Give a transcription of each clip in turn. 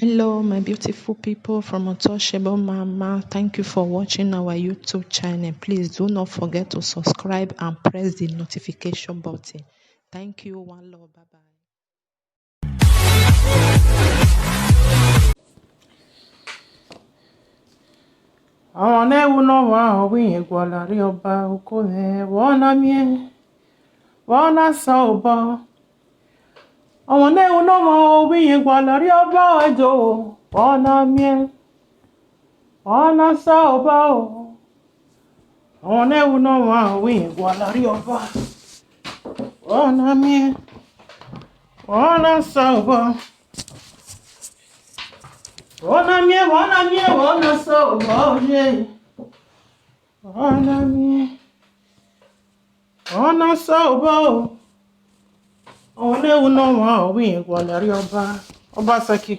Hello, my beautiful people from Untouchable Mama. Thank you for watching our YouTube channel. Please do not forget to subscribe and press the notification button. Thank you. One love. Bye bye. Àwọn ẹ̀wù náà wà òwìyìn gbọ̀lárí ọba okòlè wọ́n náà mìí wọ́n náà sọ ọba. Àwọn ẹ̀wù náà wà òwìyìn gbọ̀lárí ọba ẹjọ́ wọ́n náà mìí wọ́n náà sọ ọba o. Àwọn ẹ̀wù náà wà òwìyìn gbọ̀lárí ọba wọ́n náà mìí wọ́n náà sọ ọba. Ona mie, ona so boje. Ona mie, ona so bo. One uno wa obi gwalari oba. Obaseki.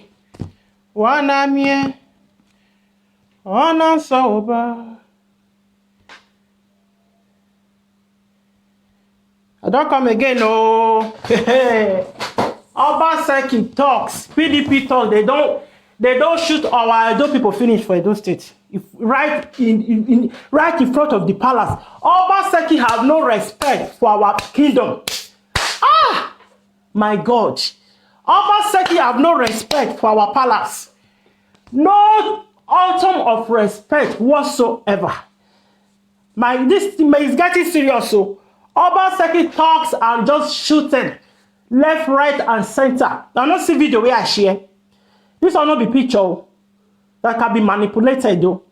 Ona mie, ona so oba. I don't come again, no. Obaseki talks. PDP talk. They don't shoot our Edo people finish for Edo State. Right in front of the palace. Obaseki have no respect for our kingdom. Ah! My God. Obaseki have no respect for our palace. No atom of respect whatsoever. This thing is getting serious. So Obaseki talks and just shooting left, right, and center. I don't see video where I share. This will not be picture that can be manipulated though.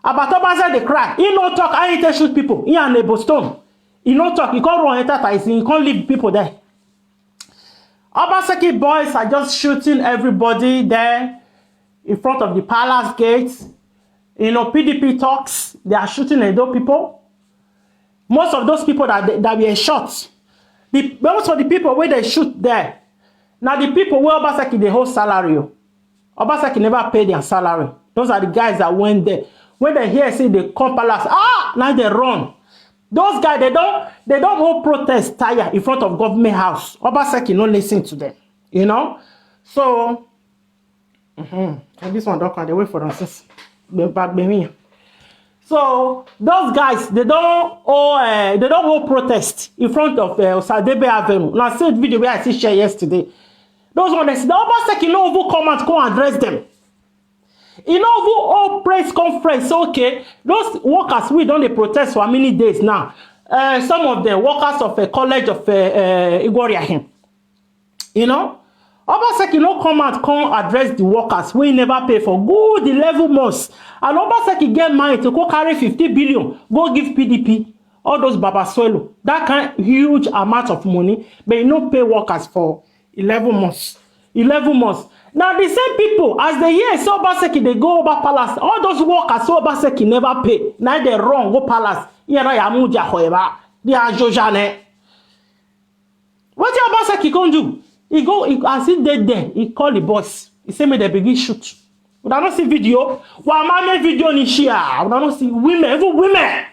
About Obaseki they cry. He no talk, I ain't shoot people. He and Nebo Stone. He no talk, he can't run enterprising, he can't leave people there. Obaseki boys are just shooting everybody there in front of the palace gates. You know, PDP talks, they are shooting Edo people. Most of those people that were shot, most of the people where they shoot there, now the people where Obaseki they hold salary. Obaseki never paid their salary. Those are the guys that went there. When they hear say they come palace, now they run. Those guys they don't hold protest tire in front of government house. Obaseki no listen to them. You know? So and this one don't they wait for them since back me. So those guys they don't hold protest in front of Osadebe Avenue. Now I see the video where I see share yesterday. Those ones, the Obaseki no even come and go address them. You know who all press conference, okay? Those workers, we don't protest for many days now. Some of the workers of a college of Igoriahim. You know? Obaseki no come and come address the workers. We never pay for good 11 months. And Obaseki get money to go carry 50 billion, go give PDP. All those babasuelo. That kind of huge amount of money, but you no pay workers for 11 months. 11 months. Now the same people, as they hear so Obaseki, they go over palace. All those workers, so Obaseki never pay. Now they run, go palace. They are Jojane. What the Obaseki can do? He go, as he dead there, he call the boss. He say, me they begin shoot. We don't see video. Why make video in Shia? We don't see women, even women.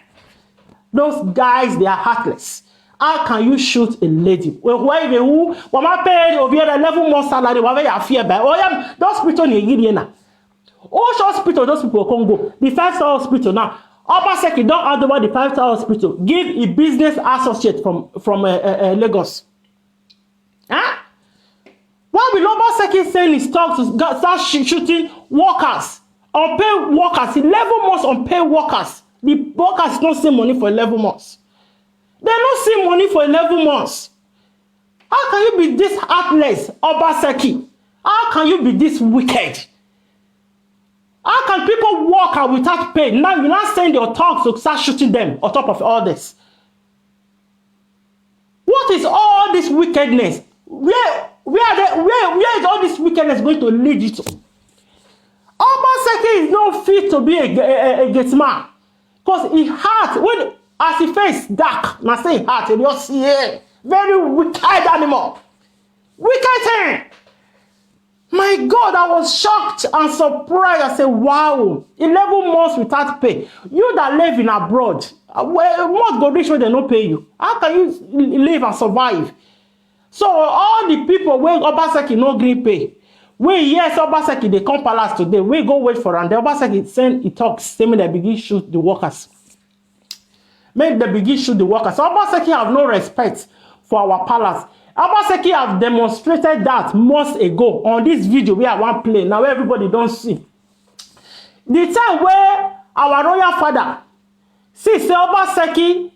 Those guys, they are heartless. How can you shoot a lady? Why they who? When I pay over 11 months salary, whatever you fear by. Oh yeah, those hospital in Nigeria. Oh, hospital, those people can go. The 5-star hospital now. Obaseki don't hand over the 5-star hospital. Give a business associate from Lagos. Huh? Why will Obaseki send his talk to start shooting workers? Unpaid workers, 11 months unpaid workers. The workers don't see money for 11 months. They don't see money for 11 months. How can you be this heartless, Obaseki? How can you be this wicked? How can people work out without pay? Now you not send your talks to start shooting them on top of all this. What is all this wickedness? Where is all this wickedness going to lead you to? Obaseki is not fit to be a gate man. Because his heart, when as he face dark, now say heart, and you see very wicked animal. Wicked thing. My God, I was shocked and surprised. I said, wow, 11 months without pay. You that live in abroad, what go reach when they don't pay you? How can you live and survive? So all the people where Obaseki no green pay, We yes, Obaseki, they come palace today. We go wait for them. The Obaseki send he talks, saying they begin shoot the workers. Make the begin shoot the workers. So Obaseki have no respect for our palace. Obaseki have demonstrated that months ago on this video where I want play. Now everybody don't see. The time where our royal father see say Obaseki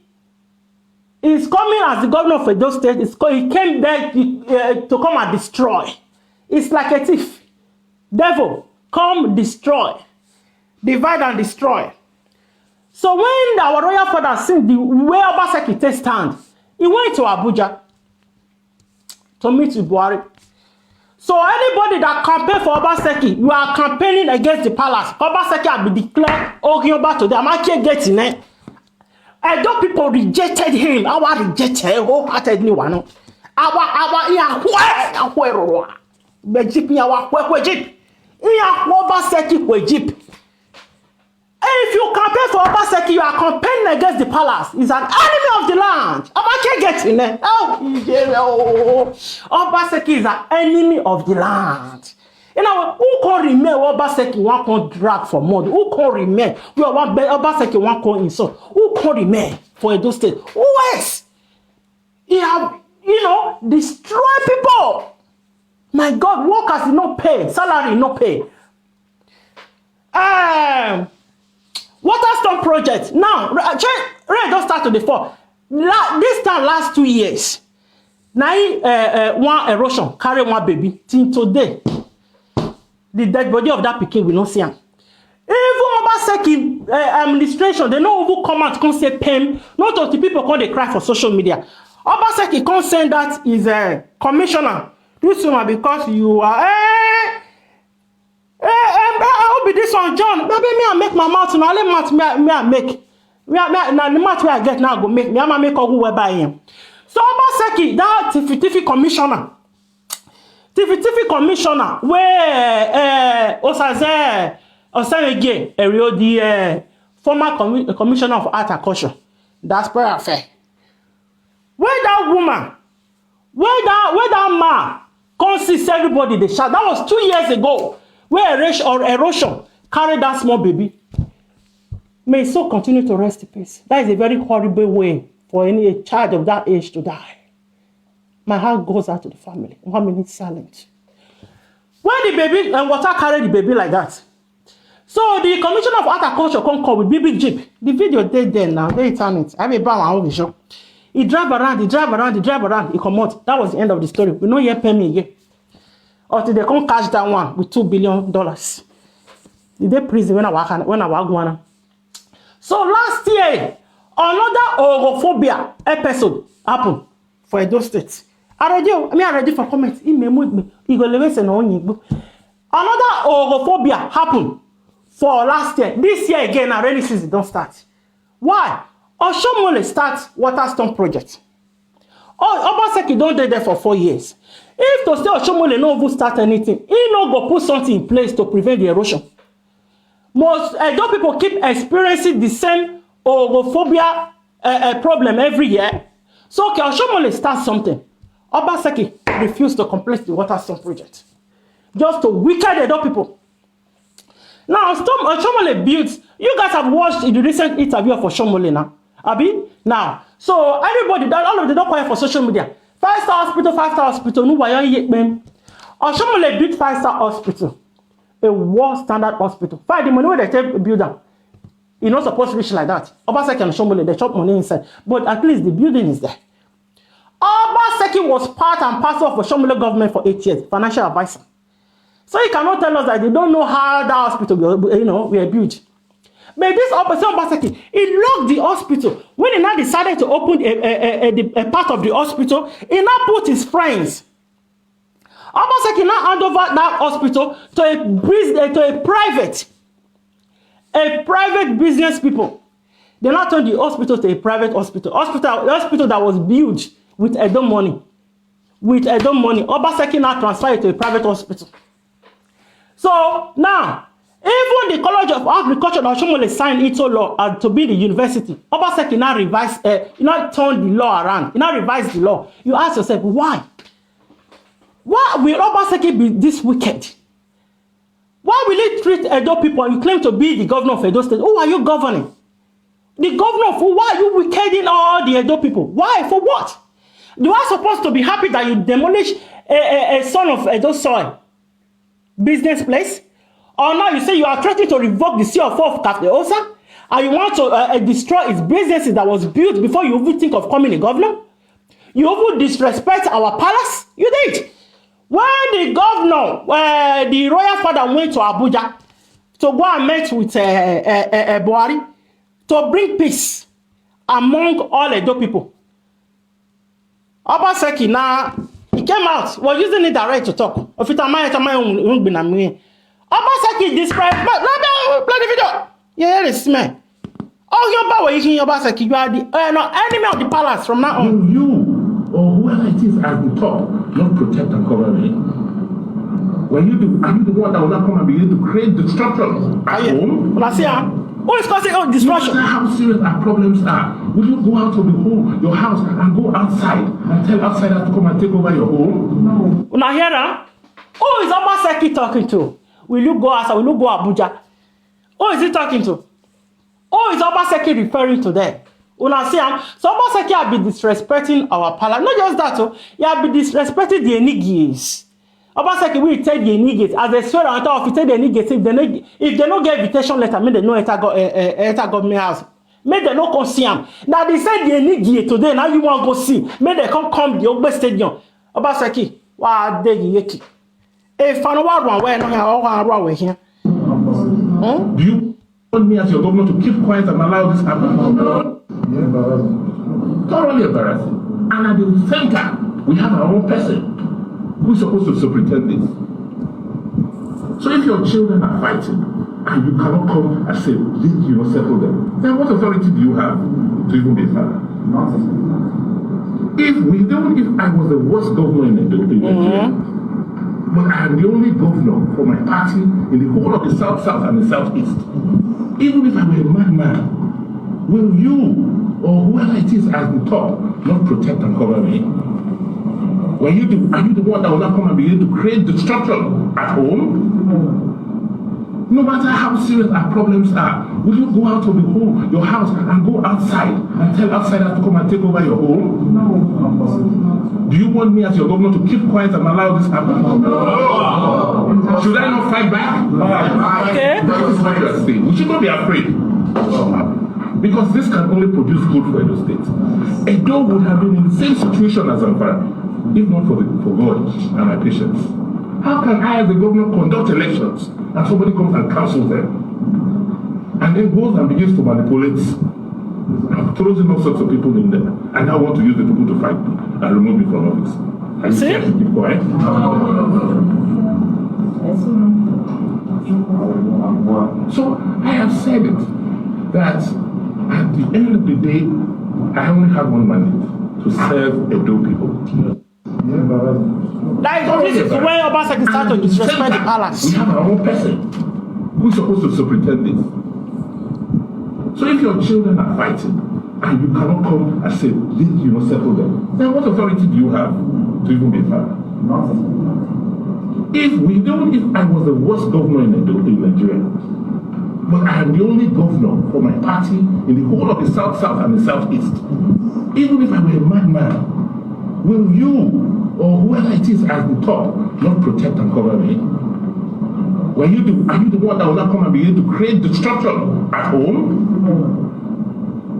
is coming as the governor of Edo State. He came there to come and destroy. It's like a thief. Devil, come destroy. Divide and destroy. So when our royal father seen the way Obaseki take stand, he went to Abuja to meet with Buhari. So anybody that campaign for Obaseki, you are campaigning against the palace. Obaseki will be declared Ogioba to them. I can't get in it. Edo people rejected him. Our rejected wholeheartedly one. Our Egypt, if you campaign for Obaseki, you are campaigning against the palace. He's an enemy of the land. Obaseki gets in there. Obaseki is an enemy of the land. You know, who can remain Obaseki one can drag for money? Who can remain? We are one Obaseki one can insult. Who can remain for Edo State? Who else? He have, destroy people. My God, workers is not paid, salary is not paid. Waterstone project. Now, rain just start to the fall. This time, last 2 years, now one erosion carry one baby. Till today, the dead body of that pikin will not see him. Even Obaseki administration, they know who come out, come say pain. Not all the people come they cry for social media. Obaseki can't send that is a commissioner. This woman because you are I will be this one, John. Maybe me I make my mouth now. Let mouth me I make. Now the mouth where I get now go make me. I make a go by him. So Obaseki that TFTF commissioner. TFTF commissioner where Osage Erio the former commissioner of art and culture. That's very fair. Where that woman, where that man consists everybody they shout. That was 2 years ago. Where erosion carried that small baby. May so continue to rest in peace. That is a very horrible way for any child of that age to die. My heart goes out to the family. 1 minute silent. When the baby and water carried the baby like that. So the commissioner of art and culture come call with baby jeep. The video dead there now. They turn it. I have a bar on show. He drive around, he come out. That was the end of the story. We don't hear pay me again. Until they come catch that one with $2 billion. Did they prison when I walk one? So last year, another orophobia episode happened for Edo State. I'm ready for comment. Another orophobia happened for last year. This year again, already since it don't start. Why? Oshomole start Waterstone project. Obaseki don't do there for 4 years. If to say Oshomole no even start anything, he no go put something in place to prevent the erosion. Most Edo people keep experiencing the same orophobia problem every year. So okay, Oshomole start something. Obaseki refused to complete the Waterstone project. Just to weaken the Edo people. Now, Oshomole built, you guys have watched the recent interview of Oshomole now. Abi? Now, so everybody, all of them don't quiet for social media. 5-star hospital, no why you Oshomole built 5-star hospital. A world standard hospital. Find the money where they take build them. You're not supposed to reach like that. Obaseki and Oshomole, they chop money inside. But at least the building is there. Obaseki was part and parcel of Oshomole government for 8 years, financial advisor. So you cannot tell us that they don't know how that hospital, were built. But this Obaseki, he locked the hospital. When he now decided to open a part of the hospital, he now put his friends. Obaseki now hand over that hospital to a private business people. They now turned the hospital to a private hospital. Hospital that was built with Edo money. Obaseki now transferred it to a private hospital. So now, even the College of Agriculture that Oshomole signed into law to be the university, Obaseki now turned the law around. He now revised the law. You ask yourself, why? Why will Obaseki be this wicked? Why will he treat Edo people and you claim to be the governor of Edo State? Who are you governing? The governor of who? Why are you wickeding all the Edo people? Why? For what? You are supposed to be happy that you demolish a son of Edo soil business place? Or now you say you are threatening to revoke the CFO of Captain Osa? And you want to destroy his businesses that was built before you even think of becoming a governor? You even disrespect our palace? You did. When the governor, the royal father went to Abuja to go and meet with Buhari to bring peace among all Edo people. Obaseki now, he came out, was using it direct to talk. Obaseki described, play the video. Yeah, it's me. Oh, you're power, you Obaseki, you are the enemy of the palace from now on. You or whoever it is at the top, not protect and cover me. When you do, are you the one that will not come and begin to create destruction at home? Well, I see, who is causing all destruction? No matter how serious our problems are, will you go out of the home, your house, and go outside and tell outsiders to come and take over your home? No. Now hear that? Who is Obaseki talking to? Will you go outside? Will you go Abuja? Who is he talking to? Who is Obaseki referring to there? Una see am, so Obaseki have been disrespecting our palace. Not just that, he have been disrespecting the Enigis. Obaseki will tell the Enigis as they swear on top of the Enigis if they no get invitation letter, make they no enter government house. Make they no come see am. Now they said the Enigis today. Now you want to go see? Make they come the Ogbe Stadium. Obaseki, wa dey yeki. If I know what one way, no here. Do you want me as your governor to keep quiet and allow this happen? Thoroughly embarrassing. And at the center, we have our own person who is supposed to superintend this. So if your children are fighting and you cannot come and say, you know, settle them, then what authority do you have to even be a father? If I was the worst governor in Nigeria, but I am the only governor for my party in the whole of the South and the Southeast. Even if I were a madman, will you or whoever it is at the top not protect and cover me? When you do, are you the one that will not come and begin to create destruction at home? No matter how serious our problems are, will you go out of the home, your house, and go outside and tell outsiders to come and take over your home? No. Do you want me as your governor to keep quiet and allow this happen? No. Should I not fight back? Okay. That is what you are saying. We should not be afraid. Because this can only produce good for Edo State. Edo would have been in the same situation as Zamfara, if not for God and my patience. How can I, as the governor, conduct elections and somebody comes and cancels them and then goes and begins to manipulate and throws in all sorts of people in there and now want to use the people to fight me and remove me from office? Are you scared to keep quiet? So I have said it that at the end of the day, I only have one mandate to serve Edo people. This is when Obaseki started to disrespect the palace. We have our own person who is supposed to superintend this. So if your children are fighting and you cannot come and say, you know, settle them, then what authority do you have to even be a father? If I was the worst governor in Nigeria, but I am the only governor for my party in the whole of the South and the Southeast, even if I were a madman, will you or whoever it is at the top not protect and cover me? When you do, are you the one that will not come and begin to create destruction at home?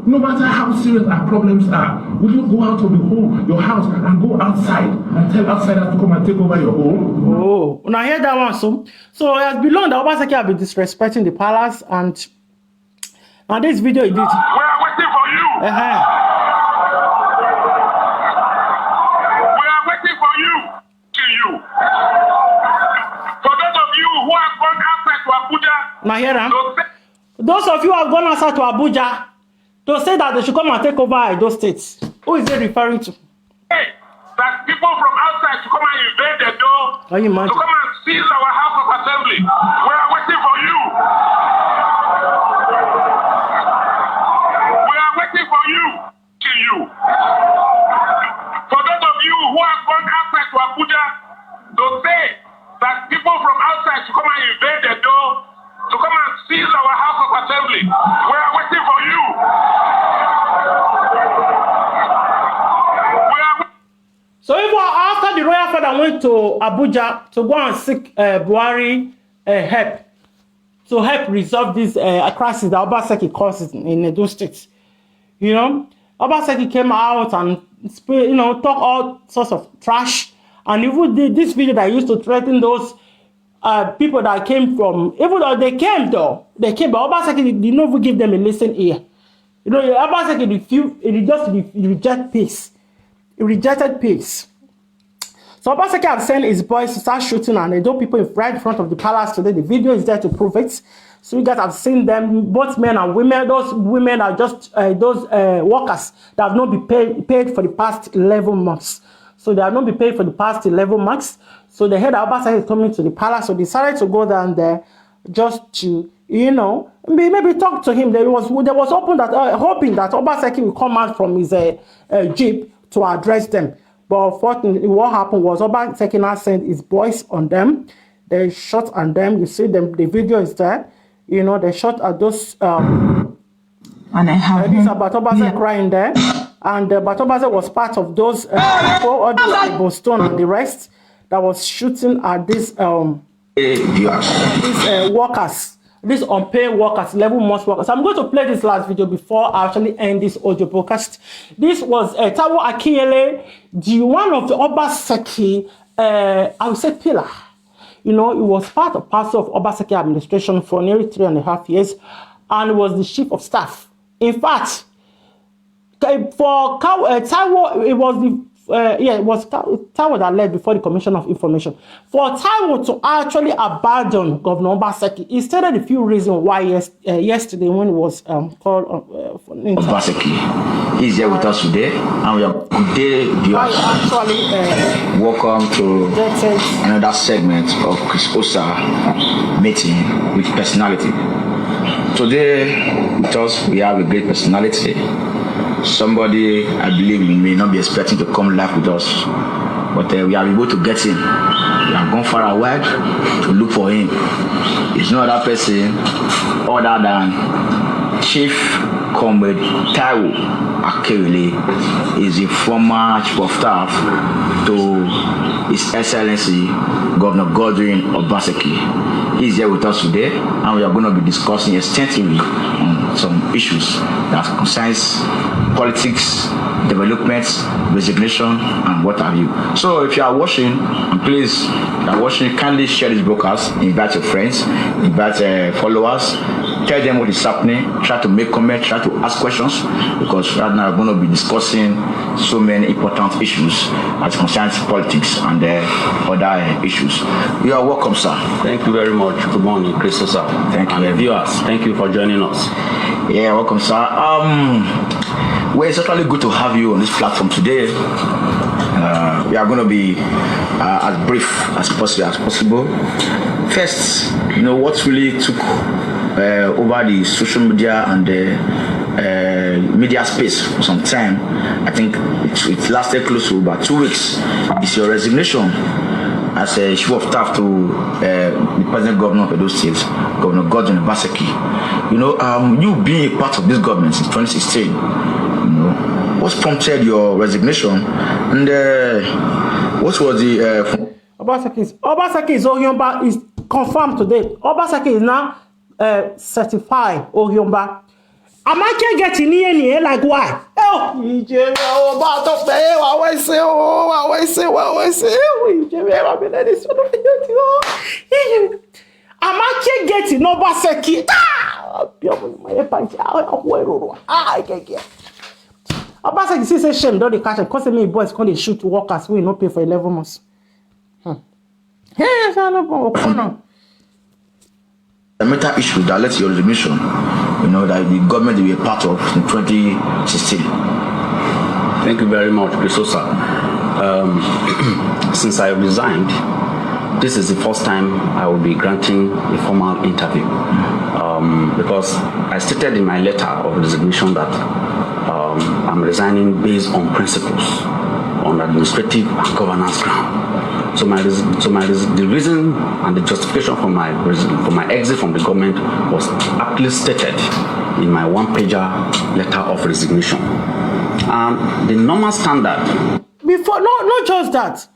No matter how serious our problems are, will you go out of the home, your house, and go outside and tell outsiders to come and take over your home? Oh, now hear that one, so it has been long that Obaseki have been disrespecting the palace, and now this video he did. We are waiting for you. We are waiting for you. For those of you who have gone outside to Abuja. Now hear that. Those of you who have gone outside to Abuja to say that they should come and take over those states. Who is he referring to? Hey, that people from outside to come and invade the door, Can you imagine? to come and seize our house of assembly. We are waiting for you. We are waiting for you. For those of you who have gone outside to Abuja and invade the door to come and seize our House of Assembly. We are waiting for you. So even after the royal father went to Abuja to go and seek Buhari help to help resolve this crisis that Obaseki causes in Edo State, you know, Obaseki came out and talk all sorts of trash, and even did this video that used to threaten those people that came from, even though they came, but Obaseki did not even give them a listen ear. You know, Obaseki reject peace. He rejected peace. So Obaseki have sent his boys to start shooting, and they do people right in front of the palace today. The video is there to prove it. So you guys have seen them, both men and women. Those women are just those workers that have not been paid for the past 11 months. So they have not been paid for the past 11 months. So they heard that Obaseki is coming to the palace, so they decided to go down there just to, maybe talk to him. There was open that hoping that Obaseki will come out from his jeep to address them. But unfortunately, what happened was Obaseki now sent his boys on them. They shot at them. You see them. The video is there. They shot at those. And I have this about Obaseki crying there. And Obaseki was part of those people, all the Boston and the rest, that was shooting at these workers. These unpaid workers, 11 months workers. I'm going to play this last video before I actually end this audio broadcast. This was Taiwo Akinyele, the one of the Obaseki, I would say pillar. It was part of Obaseki administration for nearly 3.5 years, and was the chief of staff. In fact, for Taiwo, it was Taiwo that led before the Commission of Information. For Taiwo to actually abandon Governor Obaseki, he stated a few reasons why yesterday when he was called for an interview. Obaseki is here with us today, and we are good day, viewers. Welcome to another segment of Chris Osa meeting with personality. Today with us we have a great personality. Somebody I believe you may not be expecting to come live with us, but we are able to get him. We have gone far and wide to look for him. He's no other person other than Chief Comrade Taiwo Akinyele. Is a former chief of staff to His Excellency Governor Godwin Obaseki. He's here with us today, and we are going to be discussing extensively on some issues that concerns politics, developments, resignation, and what have you. So if you are watching, and please, if you are watching, kindly share this broadcast, invite your friends, invite followers, tell them what is happening, try to make comments, try to ask questions, because right now we're going to be discussing so many important issues as concerns politics and other issues. You are welcome, sir. Thank you very much. Good morning, Chris, sir. Thank you. And viewers, thank you for joining us. Yeah, welcome, sir. Well, it's actually good to have you on this platform today. We are going to be as brief as possible. First, what really took over the social media and the media space for some time. I think it lasted close to about 2 weeks. It's your resignation as a chief of staff to the present governor of Edo State, Governor Godwin Obaseki. You being a part of this government since 2016, what prompted your resignation, and what was the Obaseki is Ohyomba is confirmed today. Obaseki is now certified Ohyomba. Am I can't get in here like why? Am I can't get in Obaseki? Obaseki say shame don't they catch it, cause me boys can't they shoot workers we no pay for 11 months. The matter issue that led to your resignation, that the government will be a part of in 2016. Thank you very much, Chris, sir. Since I resigned, this is the first time I will be granting a formal interview. Because I stated in my letter of resignation that I'm resigning based on principles, on administrative and governance ground. The reason and the justification for my exit from the government was aptly stated in my one-pager letter of resignation. And the normal standard. Before, not just that.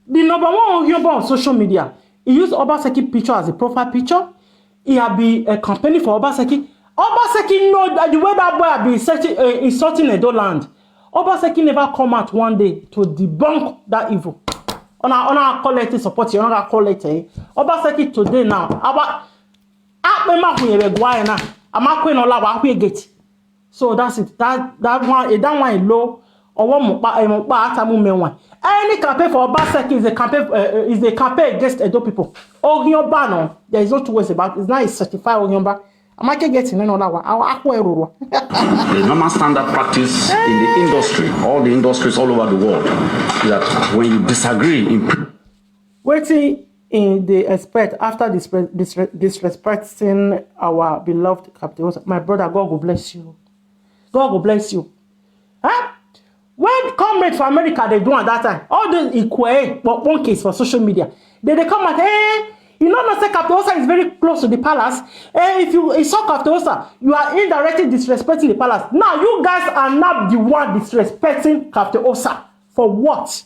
The number one on social media, he used Obaseki picture as a profile picture. He had been campaigning for Obaseki. Obaseki know that the way that boy had been insulting Edo land. Obaseki never come out one day to debunk that evil. On our quality support, on our quality. Obaseki today now. So that's it. That one low. Any campaign for Obaseki is a campaign against Edo people. Ogionba, no, there is no two ways about it. It's not a certified Ogionba. I'm not getting another one. The normal standard practice in the industry, all the industries all over the world, is that when you disagree waiting in the expect after disrespecting our beloved Captain, my brother, God will bless you. God will bless you. Huh? When comrades for America they do at that time, all those equate but one case for social media, they come at hey, you know say Captain Osa is very close to the palace. Hey, if you saw Captain Osa, you are indirectly disrespecting the palace. Now you guys are not the one disrespecting Captain Osa. For what?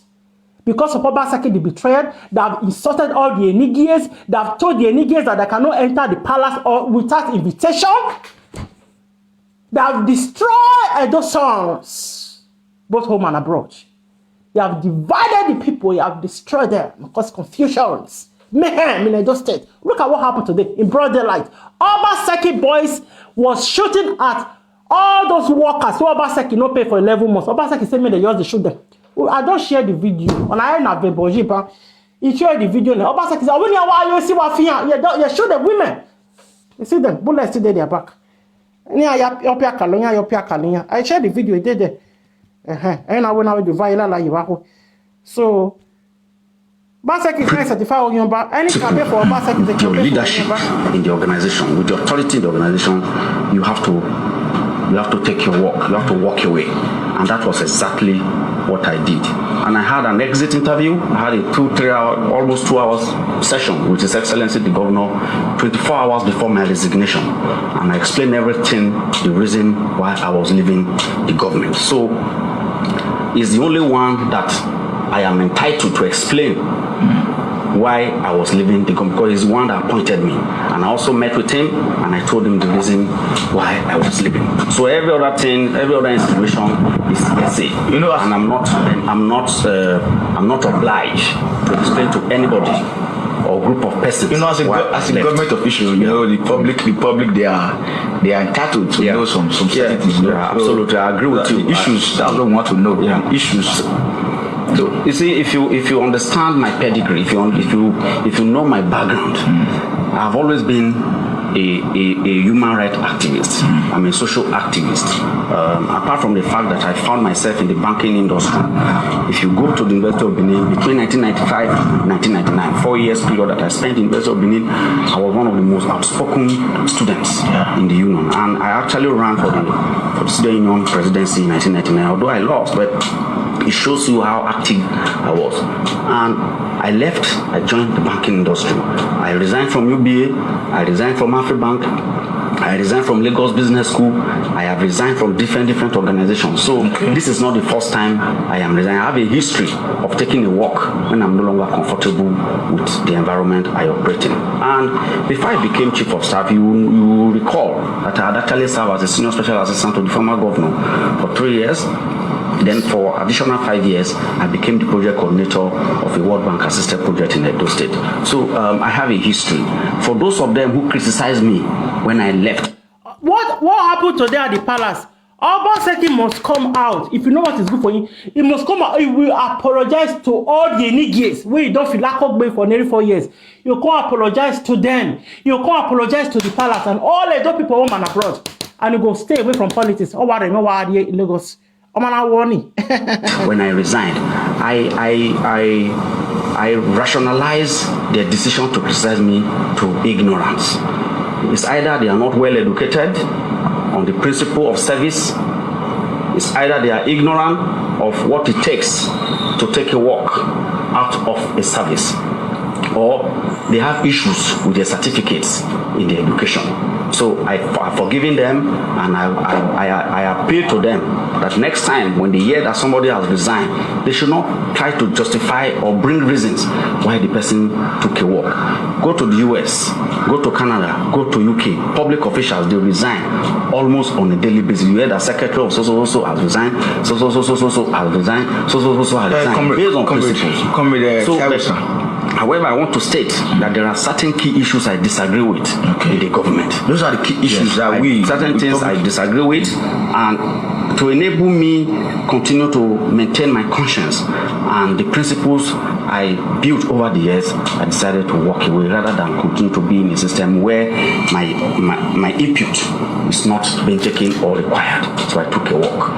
Because of Obaseki the betrayed, they have insulted all the Enigies, they have told the Enigies that they cannot enter the palace or without invitation. They have destroyed Edo sons, both home and abroad. You have divided the people, you have destroyed them, caused confusions, mayhem in Edo State. Look at what happened today in broad daylight. Obaseki boys was shooting at all those workers. So Obaseki no pay for 11 months. Obaseki said me they just shoot them. I don't share the video. On I have a bojipa. He shared the video. Obaseki said, "When you see what you shoot the women. You see them bullets still their back." I shared the video. It did there. And I went out with the violent like you. So, Obaseki is certified Ogionba. Any campaign for Obaseki is a your leadership in the organization, with the authority in the organization, you have to take your walk. You have to walk your way. And that was exactly what I did. And I had an exit interview. I had a 2-3 hour, almost 2 hours session with His Excellency the Governor, 24 hours before my resignation. And I explained everything, the reason why I was leaving the government. So he's the only one that I am entitled to explain why I was leaving the government, because he's the one that appointed me. And I also met with him and I told him the reason why I was leaving. So every other thing, every other institution is essay. You know, and I'm not obliged to explain to anybody or group of persons. You know, as a government official, you know, the public they are entitled to know some certain things. Yeah, absolutely. I agree with you. The issues I don't want to know. Yeah, issues. So you see, if you understand my pedigree, if you know my background, I've always been a human rights activist. I'm a social activist. Apart from the fact that I found myself in the banking industry, if you go to the University of Benin between 1995 and 1999, 4 years period that I spent in the University of Benin, I was one of the most outspoken students in the union, and I actually ran for the student union presidency in 1999. Although I lost, but it shows you how active I was. And I left, I joined the banking industry. I resigned from UBA, I resigned from AfriBank, I resigned from Lagos Business School, I have resigned from different organizations. So this is not the first time I am resigning. I have a history of taking a walk when I'm no longer comfortable with the environment I operate in. And before I became Chief of Staff, you will recall that I had actually served as a Senior Special Assistant to the former governor for 3 years. Then for additional 5 years, I became the project coordinator of a World Bank assisted project in Edo State. So I have a history. For those of them who criticized me when I left. What happened today at the palace? Obaseki must come out. If you know what is good for him, he must come out. He will apologize to all the Enigies where you don't feel like for nearly 4 years. You can't apologize to them. You can't apologize to the palace and all the people home and abroad. And you go stay away from politics. Oh, what in Lagos. When I resigned, I rationalized their decision to criticize me to ignorance. It's either they are not well educated on the principle of service, it's either they are ignorant of what it takes to take a walk out out of a service, or they have issues with their certificates in their education. So I've forgiven them, and I appeal to them that next time when they hear that somebody has resigned, they should not try to justify or bring reasons why the person took a walk. Go to the US, go to Canada, go to UK, public officials, they resign almost on a daily basis. You hear that secretary of so has resigned, so has resigned, so has resigned, based on principles. However, I want to state that there are certain key issues I disagree with the government. Those are the key issues that certain things I disagree with, and to enable me continue to maintain my conscience and the principles I built over the years, I decided to walk away rather than continue to be in a system where my input is not being taken or required. So I took a walk.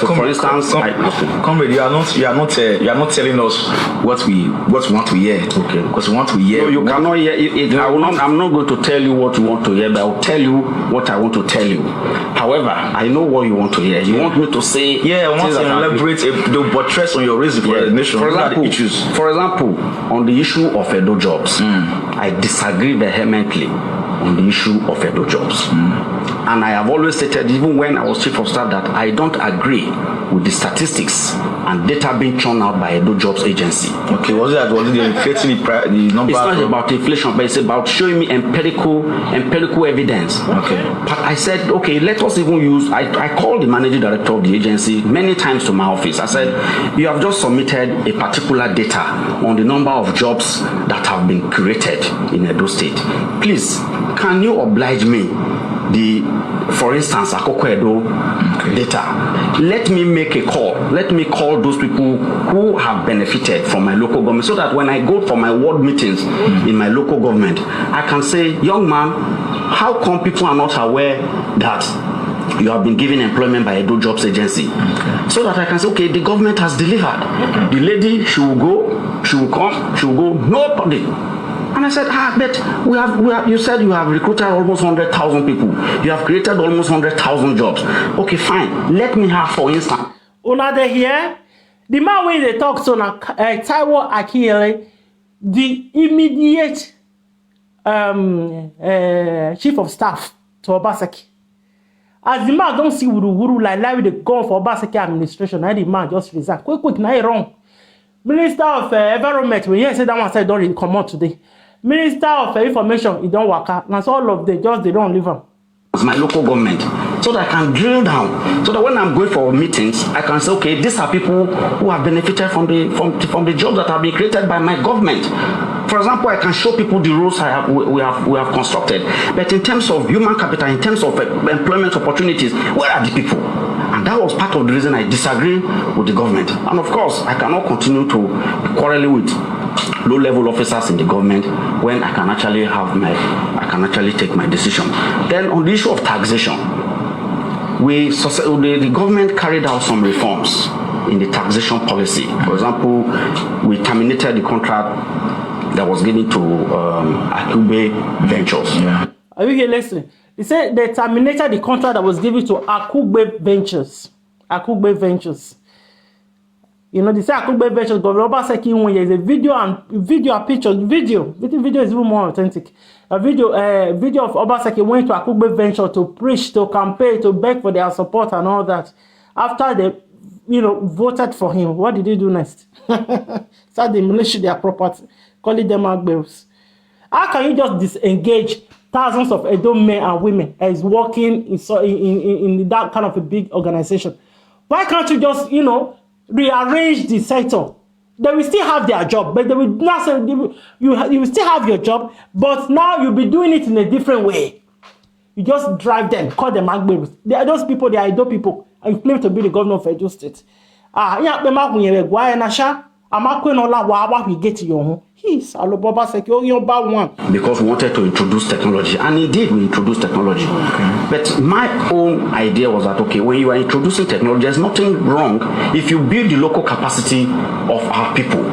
For instance, comrade, you are not telling us what we want to hear. Okay, because we want to hear. No, you cannot hear it. I'm not going to tell you what you want to hear, but I will tell you what I want to tell you. However, I know what you want to hear. You want me to say, I want to elaborate the buttress on your reason for the nation. For example, on the issue of Edo jobs, I disagree vehemently on the issue of Edo jobs. And I have always stated, even when I was chief of staff, that I don't agree with the statistics and data being churned out by Edo Jobs Agency. Okay, was it inflating the number? It's not about inflation, but it's about showing me empirical evidence. Okay. But I said, okay, let us even use, I called the managing director of the agency many times to my office. I said, you have just submitted a particular data on the number of jobs that have been created in Edo State. Please, can you oblige me? For instance, Akoko Edo data. Let me make a call. Let me call those people who have benefited from my local government, so that when I go for my ward meetings in my local government, I can say, young man, how come people are not aware that you have been given employment by Edo Jobs Agency? So that I can say, okay, the government has delivered. The lady, she will go, she will come, she will go, nobody. And I said, but we have. You said you have recruited almost 100,000 people. You have created almost 100,000 jobs. Okay, fine. Let me have, for instance. Una de here, the man when they talk to Taiwo Akiyele, the immediate chief of staff to Obaseki. As the man don't see wuru like with the gun for Obaseki administration, and the man just resign. Quick, now he wrong. Minister of Environment, when he said that one said don't really come out today. Minister of Information, he don't work out. And so all of them, they don't leave him. It's my local government, so that I can drill down, so that when I'm going for meetings, I can say, okay, these are people who have benefited from the jobs that have been created by my government. For example, I can show people the roles we have constructed. But in terms of human capital, in terms of employment opportunities, where are the people? And that was part of the reason I disagree with the government. And of course, I cannot continue to quarrel with low-level officers in the government when I can actually take my decision. Then on the issue of taxation, the government carried out some reforms in the taxation policy. For example, we terminated the contract that was given to Akugbe Ventures. Yeah. Are you here listening? They said they terminated the contract that was given to Akugbe Ventures. Akugbe Ventures. You know, they say Akugbe Ventures, but Obaseki when there's a video and picture. Video is even more authentic. A video of Obaseki went to Akugbe Ventures to preach, to campaign, to beg for their support and all that. After they, voted for him, what did he do next? Start demolishing their property, calling them outbills. How can you just disengage thousands of Edo men and women as working in that kind of a big organization? Why can't you just, rearrange the sector? They will still have their job, but they will not say you will still have your job, but now you'll be doing it in a different way. You just drive them, call them Agberos. They are those people, they are Edo people, and claim to be the governor of Edo State. He's Obaseki, Oyomba one. Because we wanted to introduce technology, and indeed we introduced technology. But my own idea was that, okay, when you are introducing technology, there's nothing wrong if you build the local capacity of our people.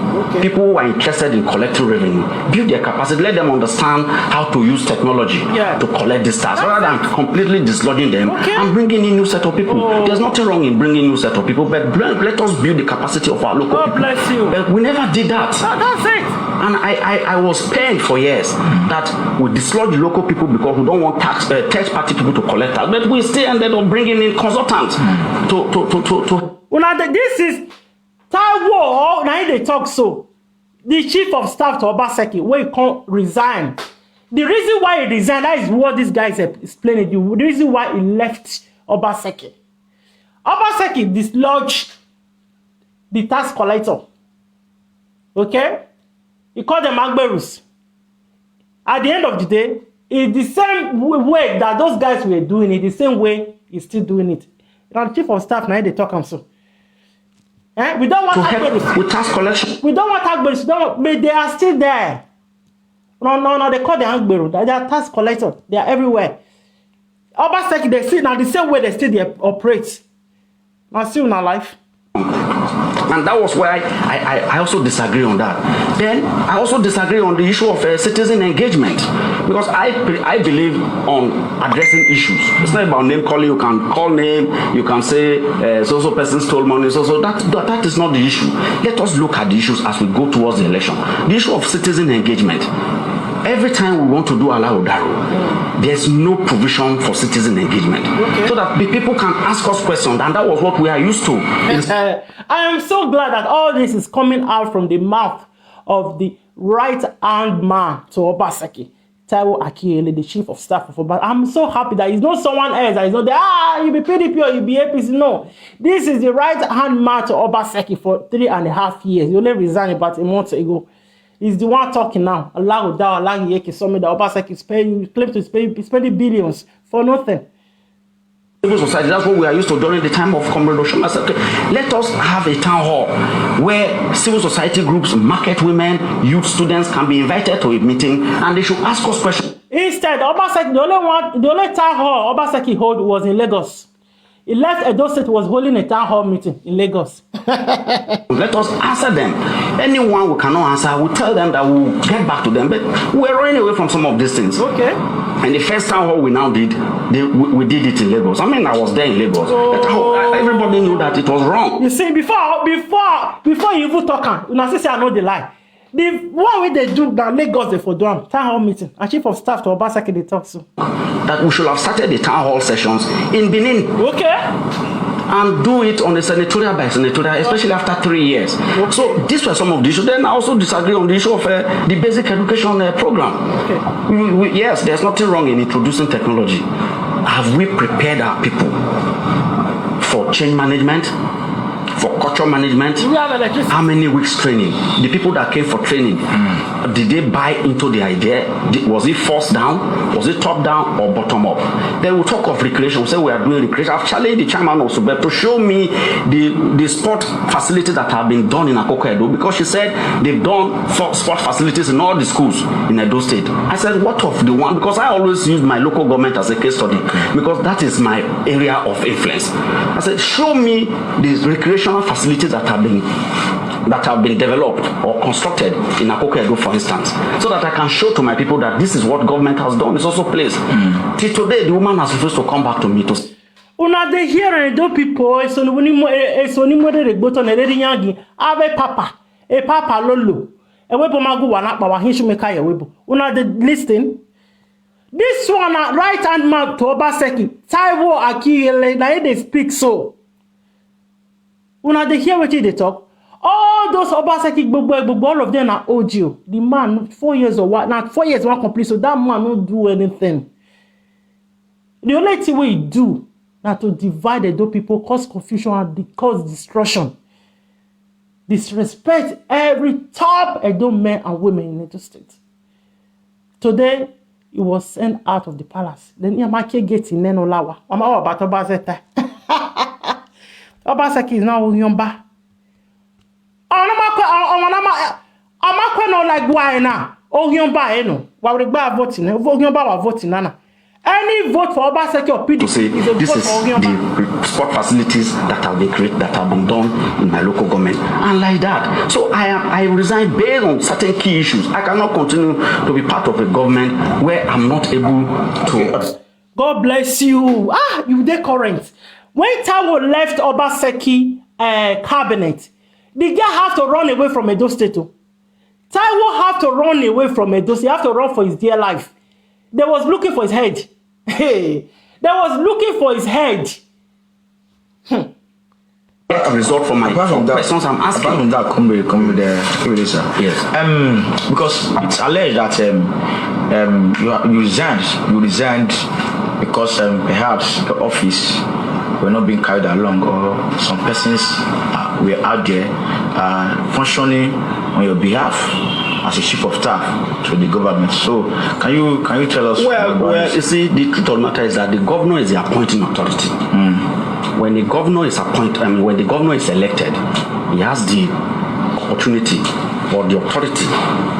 People who are interested in collecting revenue, build their capacity, let them understand how to use technology to collect this tax, rather than completely dislodging them and bringing in new set of people. There's nothing wrong in bringing new set of people, but let us build the capacity of our local people. Bless you. But we never did that. That's it. And I was pained for years that we dislodge the local people because we don't want third-party people to collect tax. But we still ended up bringing in consultants to. Well, this is Taiwo. Now they talk so. The chief of staff to Obaseki, where he can't resign. The reason why he resigned, that is what this guy is explaining to you. The reason why he left Obaseki. Obaseki dislodged the tax collector. Okay? He called them Agberus. At the end of the day, it's the same way that those guys were doing it, the same way he's still doing it. And chief of staff now they talk him so. We don't want Agberus. With tax collection. We don't want Agberus. But they are still there. No, they call them Agberu. They are tax collectors. They are everywhere. Obaseki, they see now the same way they still operate. Now still in our life. And that was why I also disagree on that. Then I also disagree on the issue of citizen engagement, because I believe on addressing issues. It's not about name calling. You can call name, you can say so person stole money. So that is not the issue. Let us look at the issues as we go towards the election. The issue of citizen engagement. Every time we want to do Ala Odaro, there's no provision for citizen engagement. So that the people can ask us questions, and that was what we are used to. I am so glad that all this is coming out from the mouth of the right-hand man to Obaseki, Taiwo Akinyele, the chief of staff of Obaseki. I'm so happy that it's not someone else that is not there. You be PDP or you be APC. No, this is the right-hand man to Obaseki for 3.5 years. He only resigned about a month ago. He's the one talking now. Allah Yeke Summit, the Obaseki is paying, claim to spending billions for nothing. Civil society, that's what we are used to during the time of Comrade Oshoma. Let us have a town hall where civil society groups, market women, youth students can be invited to a meeting, and they should ask us questions. Instead, Obaseki, the only town hall Obaseki held was in Lagos. He left Edo State, was holding a town hall meeting in Lagos. Let us answer them. Anyone we cannot answer, we tell them that we'll get back to them. But we're running away from some of these things. Okay. And the first town hall we now did, we did it in Lagos. I mean, I was there in Lagos. Everybody knew that it was wrong. You see, before you even talk, you say I know the lie. The one way they do that Lagos they for town hall meeting, and chief of staff to Obaseki they talk so. That we should have started the town hall sessions in Benin. Okay. And do it on a senatorial by senatorial, especially after 3 years. Okay. So these were some of the issues. Then I also disagree on the issue of the basic education program. Okay. Yes, there's nothing wrong in introducing technology. Have we prepared our people for change management, for culture management? How many weeks training? The people that came for training, did they buy into the idea? Was it forced down? Was it top down or bottom up? Then we'll talk of recreation. We say we are doing recreation. I've challenged the chairman also, but to show me the sport facilities that have been done in Akoko Edo, because she said they've done sport facilities in all the schools in Edo State. I said, what of the one? Because I always use my local government as a case study, because that is my area of influence. I said, show me the recreational facilities that have been developed or constructed in Akoko Edo, for instance, so that I can show to my people that this is what government has done. It's also placed. Till today, the woman has refused to come back to me to say. Una de here Edo people, it's only more the button and yangi. Ave papa, a papa lolo. A wepo magu wana pa wahishu mekaya webo. Una de listing. This one right hand man to Obaseki, Taiwo Akinyele, na they speak so. Una de hear what they talk. All those Obaseki, all of them are audio. The man, 4 years or what? Now 4 years one complete, so that man don't do anything. The only thing we do now to divide Edo people, cause confusion and cause destruction. Disrespect every top Edo men and women in Edo State. Today, he was sent out of the palace. Then Yamake gets in Nenolawa. I'm all about Obaseki. Obaseki is now Yomba. governor like why now? Oh, you buy no. Why would buy voting? You buy voting nana. Any vote for Obaseki or PDP say is a this vote is for the sport facilities that have been created, that have been done in my local government, and like that. So I resign based on certain key issues. I cannot continue to be part of a government where I'm not able to. God bless you. You dey current. When Taiwo left Obaseki cabinet, the guy have to run away from Edo State. Taiwo have to run away from Edo State. He have to run for his dear life. They was looking for his head. Hey, they was looking for his head. Get a result from my questions I'm asking. Apart from that, come with this, sir. Yes. Because it's alleged that you resigned because perhaps the office were not being carried along, or some persons were out there functioning on your behalf as a chief of staff to the government. So can you tell us? Well, you see, the truth of the matter is that the governor is the appointing authority. When the governor is when the governor is elected, he has the opportunity or the authority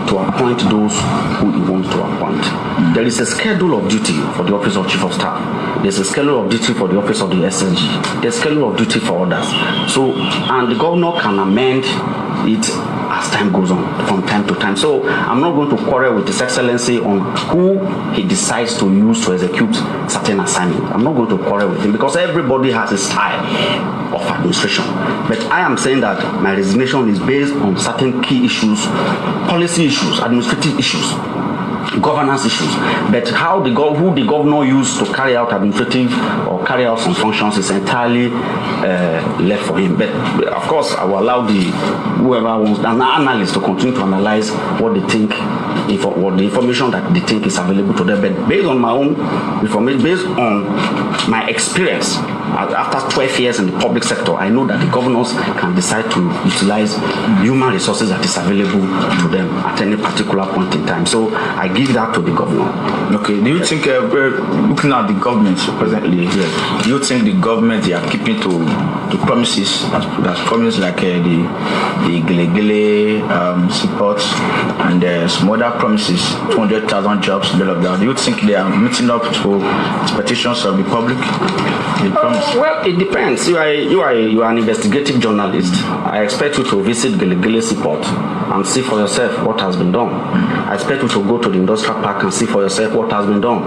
to appoint those who he wants to appoint. There is a schedule of duty for the office of chief of staff. There's a schedule of duty for the office of the SSG. There's a schedule of duty for others. So, and the governor can amend it as time goes on, from time to time. So I'm not going to quarrel with His Excellency on who he decides to use to execute certain assignments. I'm not going to quarrel with him because everybody has a style of administration. But I am saying that my resignation is based on certain key issues, policy issues, administrative issues, governance issues. But who the governor used to carry out administrative or carry out some functions is entirely left for him. But of course, I will allow whoever wants an analyst to continue to analyze what they think, what the information that they think is available to them. But based on my own information, based on my experience after 12 years in the public sector, I know that the governors can decide to utilize human resources that is available to them at any particular point in time. So I give that to the governor. Okay. Do you think, looking at the government presently, do you think the government they are keeping to promises that's promised, like the Gele support and some other promises, 200,000 jobs, blah, blah, blah. Do you think they are meeting up to expectations of the public? Well, it depends. You are an investigative journalist. I expect you to visit Gele support and see for yourself what has been done. I expect you to go to the industrial park and see for yourself what has been done.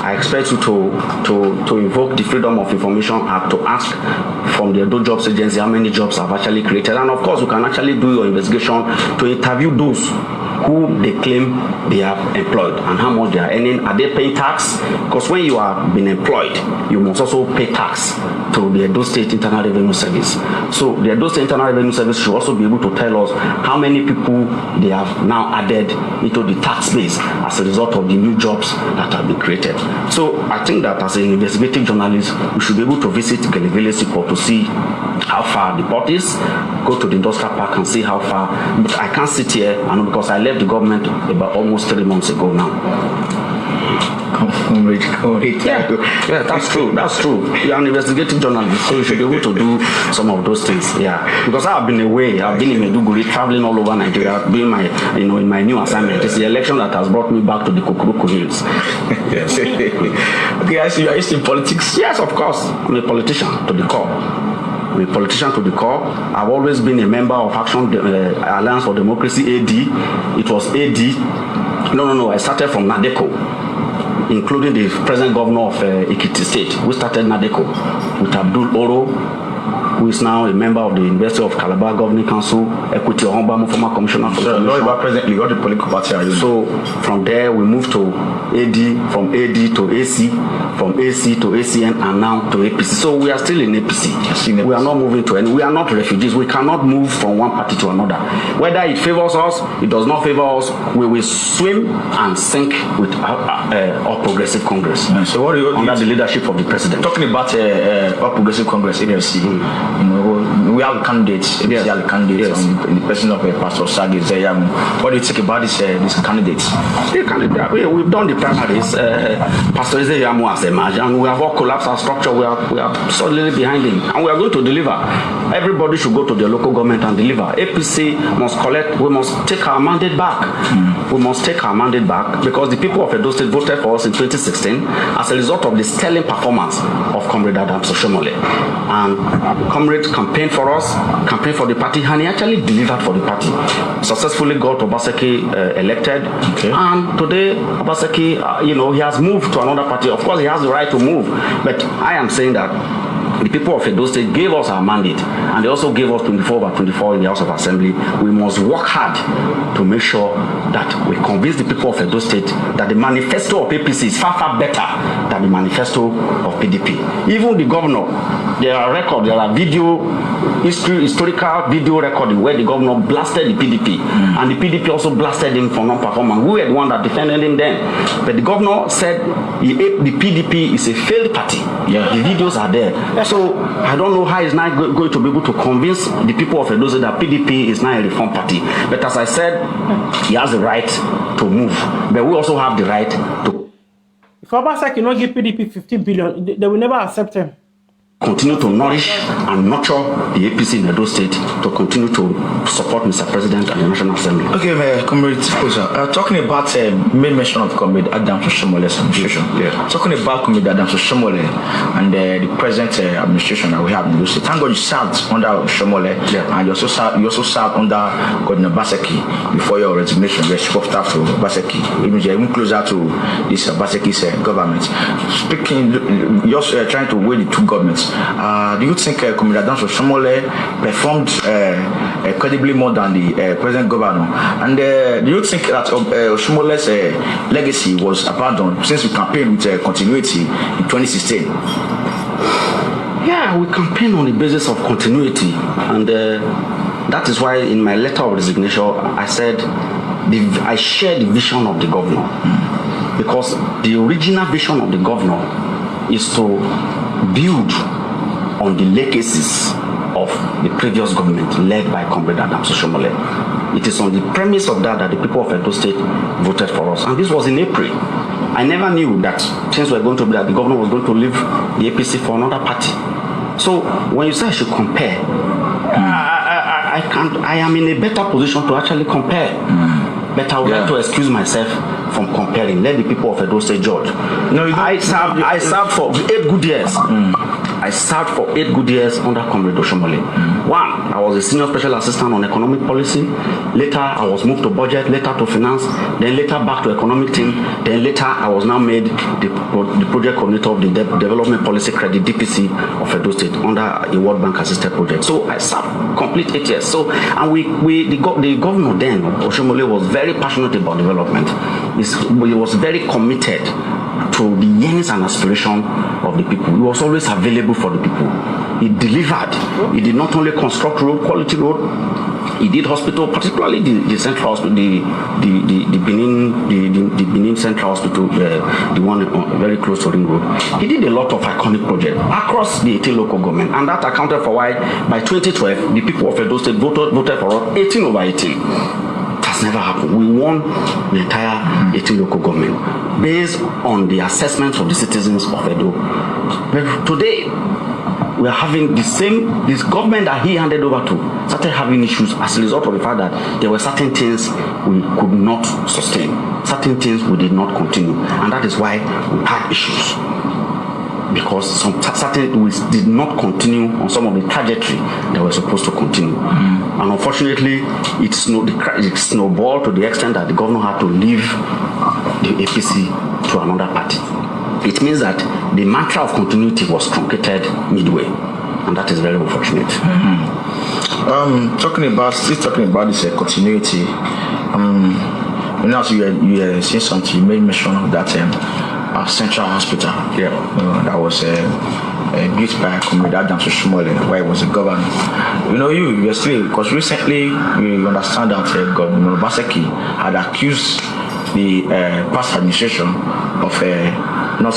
I expect you to invoke the Freedom of Information Act to ask from the Edo Jobs Agency how many jobs have actually created. And of course, you can actually do your investigation to interview those who they claim they have employed and how much they are earning. Are they paying tax? Because when you are being employed, you must also pay tax to the Edo State Internal Revenue Service. So the Edo State Internal Revenue Service should also be able to tell us how many people they have now added into the tax base as a result of the new jobs that have been created. So I think that as an investigative journalist, we should be able to visit Gele Support to see how far the port is, go to the industrial park and see how far. But I can't sit here and because I left the government about almost 3 months ago now. Yeah, that's true. That's true. You're an investigative journalist, so you should be able to do some of those things. Yeah, because I've been away. I've been in Maiduguri, traveling all over Nigeria, doing my, in my new assignment. It's the election that has brought me back to the Kukuruku Hills. Yes. Okay, I see you are in politics. Yes, of course. I'm a politician to the core. I'm a politician to the core. I've always been a member of Action Alliance for Democracy, AD. It was AD. No. I started from NADECO, including the present governor of Ekiti State. We started NADECO with Abdul Oro, who is now a member of the University of Calabar Governing Council, Equity Ohombamu, former commissioner for information. Presently, what the political party are you? So from there we moved to AD, from AD to AC, from AC to ACN, and now to APC. So we are still in APC. We are not moving to any. We are not refugees. We cannot move from one party to another. Whether it favors us, it does not favor us. We will swim and sink with our Progressive Congress. So what under the leadership of the president. Talking about All Progressive Congress, AFC, we have candidates. Yes. We have candidates Yes. in the person of Pastor Sagi Zeyamu. What do you think about these candidates? We've done the primaries. Pastor Zeyamu has emerged, and we have all collapsed our structure. We are solidly behind him, and we are going to deliver. Everybody should go to their local government and deliver. APC must collect. We must take our mandate back. We must take our mandate back because the people of Edo State voted for us in 2016 as a result of the sterling performance of Comrade Adams Oshomole. And Comrade campaigned for us, campaigned for the party, and he actually delivered for the party. Successfully got Obaseki elected. Okay. And today, Obaseki, he has moved to another party. Of course, he has the right to move. But I am saying that the people of Edo State gave us our mandate, and they also gave us 24/24 in the House of Assembly. We must work hard to make sure that we convince the people of Edo State that the manifesto of APC is far, far better than the manifesto of PDP. Even the governor, there are historical video recording where the governor blasted the PDP, and the PDP also blasted him for non-performance. We were the one that defended him then. But the governor said the PDP is a failed party. Yeah. The videos are there. So I don't know how he's not going to be able to convince the people of Edo State that PDP is not a reform party. But as I said, he has the right to move. But we also have the right to. If Obaseki not give PDP 15 billion, they will never accept him. Continue to nourish and nurture the APC in Edo State to continue to support Mr. President and the National Assembly. Okay, Comrade Sposa, talking about main mention of Comrade Adams Oshomole's administration. Yeah. Talking about Comrade Adams Oshomole and the present administration that we have in Edo State. Thank God you served under Oshomole, Yeah. and you also served under Governor Obaseki before your resignation. You were chief of staff to Obaseki. Even closer to this Obaseki's government. Speaking, you're trying to weigh the two governments. Do you think Comrade Adams Oshomole performed credibly more than the present governor? And do you think that Oshomole's legacy was abandoned since we campaigned with continuity in 2016? Yeah, we campaign on the basis of continuity, and that is why in my letter of resignation I said I share the vision of the governor, because the original vision of the governor is to build on the legacies of the previous government led by Comrade Adams Oshomole. It is on the premise of that the people of Edo State voted for us, and this was in April. I never knew that things were going to be that the governor was going to leave the APC for another party. So when you say I should compare, I can't. I am in a better position to actually compare. But I would like to excuse myself from comparing. Let the people of Edo State judge. No, I served for 8 good years. I served for 8 good years under Comrade Oshomole. One, I was a senior special assistant on economic policy. Later, I was moved to budget, later to finance, then later back to economic team. Then later, I was now made the project coordinator of the Development Policy Credit DPC of Edo State under a World Bank assisted project. So I served complete 8 years. So, and the governor then, Oshomole, was very passionate about development. He was very committed to the yearnings and aspiration of the people. He was always available for the people. He delivered. He did not only construct road, quality road, he did hospital, particularly the central hospital, the Benin Central Hospital, the one very close to Ring Road. He did a lot of iconic projects across the 18 local government, and that accounted for why by 2012 the people of Edo State voted for us 18/18. Has never happened. We won the entire 18 local government based on the assessments of the citizens of Edo. But today, we are having this government that he handed over to started having issues as a result of the fact that there were certain things we could not sustain, certain things we did not continue, and that is why we had issues. Because some certain we did not continue on some of the trajectory that were supposed to continue. And unfortunately, it snowballed to the extent that the governor had to leave the APC to another party. It means that the mantra of continuity was truncated midway, and that is very unfortunate. Talking about this continuity, as you saying something, you made mention of that Central Hospital. That was built by Comrade Adams Oshomole, where he was a governor. You still, because recently we understand that Governor Obaseki had accused the past administration of not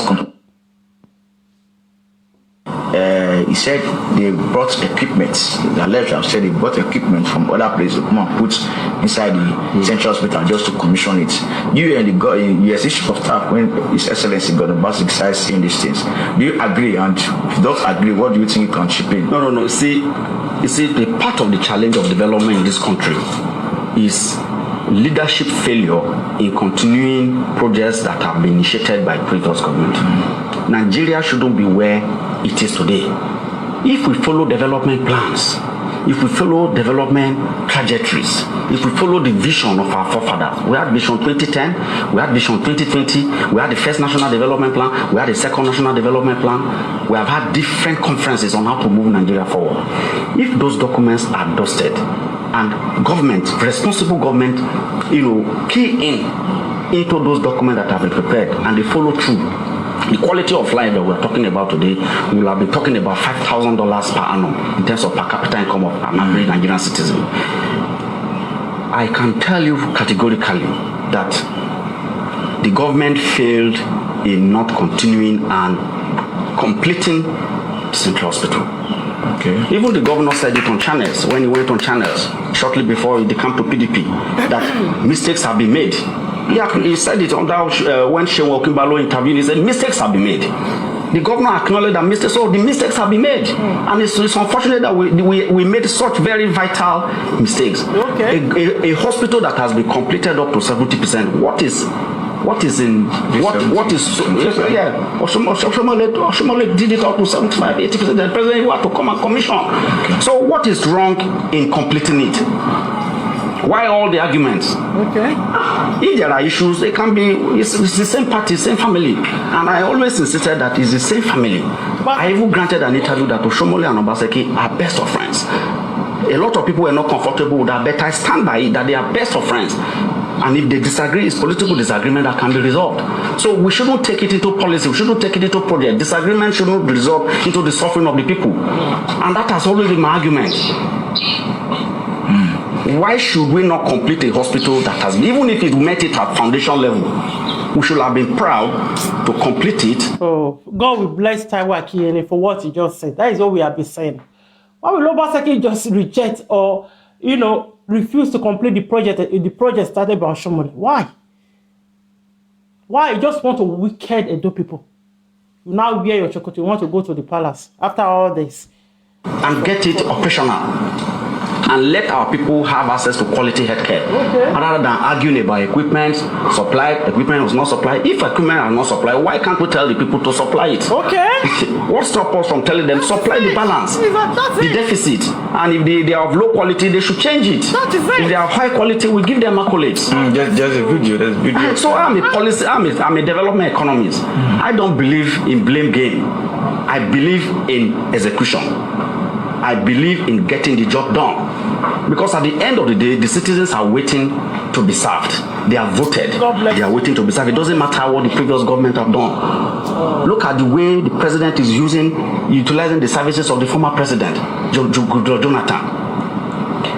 he said they brought equipment. The lecturer said they brought equipment from other places to come and put inside the central hospital just to commission it. You and the chief of staff, when His Excellency Gordon Obaseki started saying these things, do you agree? And if you don't agree, what do you think you can chip in? No. You see, the part of the challenge of development in this country is leadership failure in continuing projects that have been initiated by previous government. Nigeria shouldn't be where it is today. If we follow development plans, if we follow development trajectories, if we follow the vision of our forefathers, we had Vision 2010, we had Vision 2020, we had the first National Development Plan, we had the second National Development Plan, we have had different conferences on how to move Nigeria forward. If those documents are dusted, and government, responsible government, key into those documents that have been prepared, and they follow through, the quality of life that we're talking about today, we'll have been talking about $5,000 per annum in terms of per capita income of an average Nigerian citizen. I can tell you categorically that the government failed in not continuing and completing the central hospital. Okay. Even the governor said it on channels, when he went on channels shortly before he came to PDP, that mistakes have been made. Yeah, he said it on that when Shehu Okimbalo interviewed. He said mistakes have been made. The governor acknowledged that mistakes. So the mistakes have been made, and it's unfortunate that we made such very vital mistakes. Okay. A hospital that has been completed up to 70%. What is Oshomole did it up to 75, 80%. The president had to come and commission. Okay. So what is wrong in completing it? Why all the arguments? Okay. If there are issues, it can be, it's the same party, same family. And I always insisted that it's the same family. But I even granted an interview that Oshomole and Obaseki are best of friends. A lot of people were not comfortable with that, but I stand by it that they are best of friends. And if they disagree, it's political disagreement that can be resolved. So we shouldn't take it into policy, we shouldn't take it into project. Disagreement shouldn't be resolved into the suffering of the people. And that has always been my argument. Why should we not complete a hospital that has, even if it met it at foundation level, we should have been proud to complete it. So God will bless Taiwo Akinyele for what he just said. That is what we have been saying. Why will Obaseki just reject or, refuse to complete the project started by Oshomole? Why? Why? You just want to wicked Edo people. You now wear your chocolate, you want to go to the palace after all this. And get it operational. And let our people have access to quality healthcare. Okay. Rather than arguing about equipment, equipment was not supplied. If equipment are not supplied, why can't we tell the people to supply it? Okay. What stops us from telling them supply the balance, the deficit? And if they are of low quality, they should change it. That is it. If they are high quality, we give them accolades. Just a video. So I'm a development economist. I don't believe in blame game. I believe in execution. I believe in getting the job done. Because at the end of the day, the citizens are waiting to be served. They are voted. They are waiting to be served. It doesn't matter what the previous government have done. Look at the way the president is utilizing the services of the former president, Jonathan.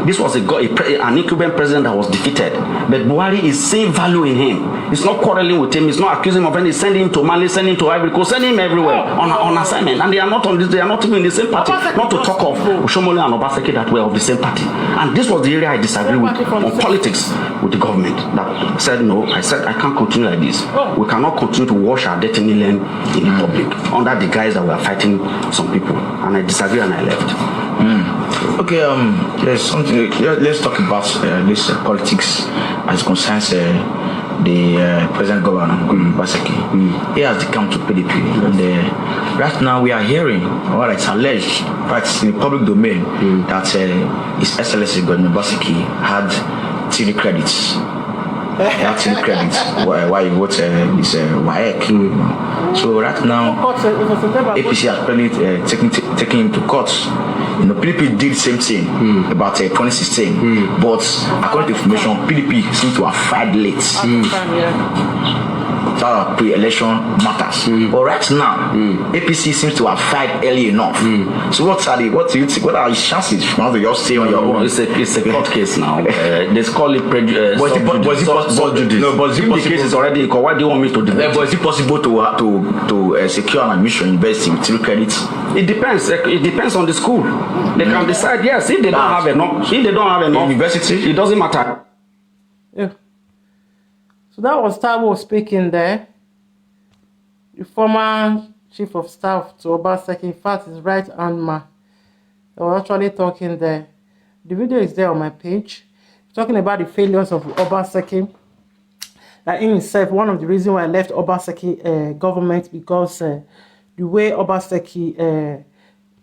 This was an incumbent president that was defeated. But Buhari is seeing value in him. He's not quarreling with him. He's not accusing him of anything. Sending him to Mali, sending him to Ivory Coast, sending him everywhere on assignment. And they are not on this. They are not even in the same party. Not to talk of Oshomole and Obaseki that were of the same party. And this was the area I disagree with on politics with the government. That said no. I said I can't continue like this. We cannot continue to wash our dirty linen in the public under the guise that we are fighting some people. And I disagree and I left. Okay, there's something. Let's talk about this politics as concerns the present governor, Obaseki. He has come to PDP, and right now we are hearing, or it's alleged, but it's in the public domain, that His Excellency Gordon Obaseki had TV credits. Why he wrote this IYE. So right now, APC has probably taken him to court. PDP did the same thing about 2016, but according to information, PDP seems to have filed late. pre-election matters. But right now, APC seems to have fight early enough. So what do you think? What are the chances for you to just stay on your own? It's a court case now. They call it prejudice. Was it the case is already. Why do you want me to defend? Was it possible to secure an admission in university with 3 credits? It depends. It depends on the school. They can decide. Yes, if they don't have enough. If they don't have enough university, it doesn't matter. Yeah. So that was Taiwo speaking there. The former chief of staff to Obaseki, in fact, his right hand man. They were actually talking there. The video is there on my page. Talking about the failures of Obaseki. That in itself, one of the reasons why I left Obaseki government, because the way Obaseki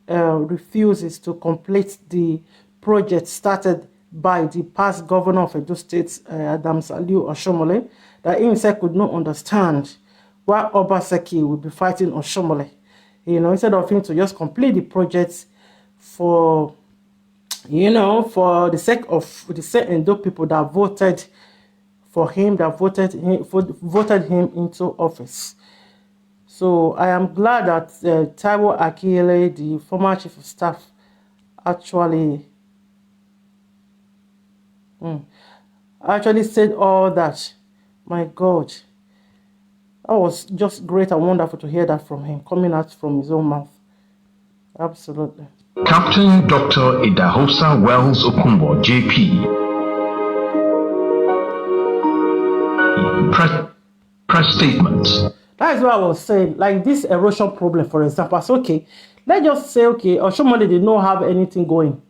refuses to complete the project started by the past governor of Edo State, Adams Aliu Oshomole, that himself could not understand why Obaseki will be fighting Oshomole. You know, instead of him to just complete the project for, you know, for the sake of the certain people that voted for him, that voted him into office. So I am glad that Taiwo Akinyele, the former chief of staff, actually said all that. My God, that was just great and wonderful to hear that from him, coming out from his own mouth. Absolutely. Captain Dr. Idahosa Wells Okumbo, JP. Press statement. That is what I was saying. Like this erosion problem, for example. So, okay, let's just say, okay, Oshomole did not have anything going.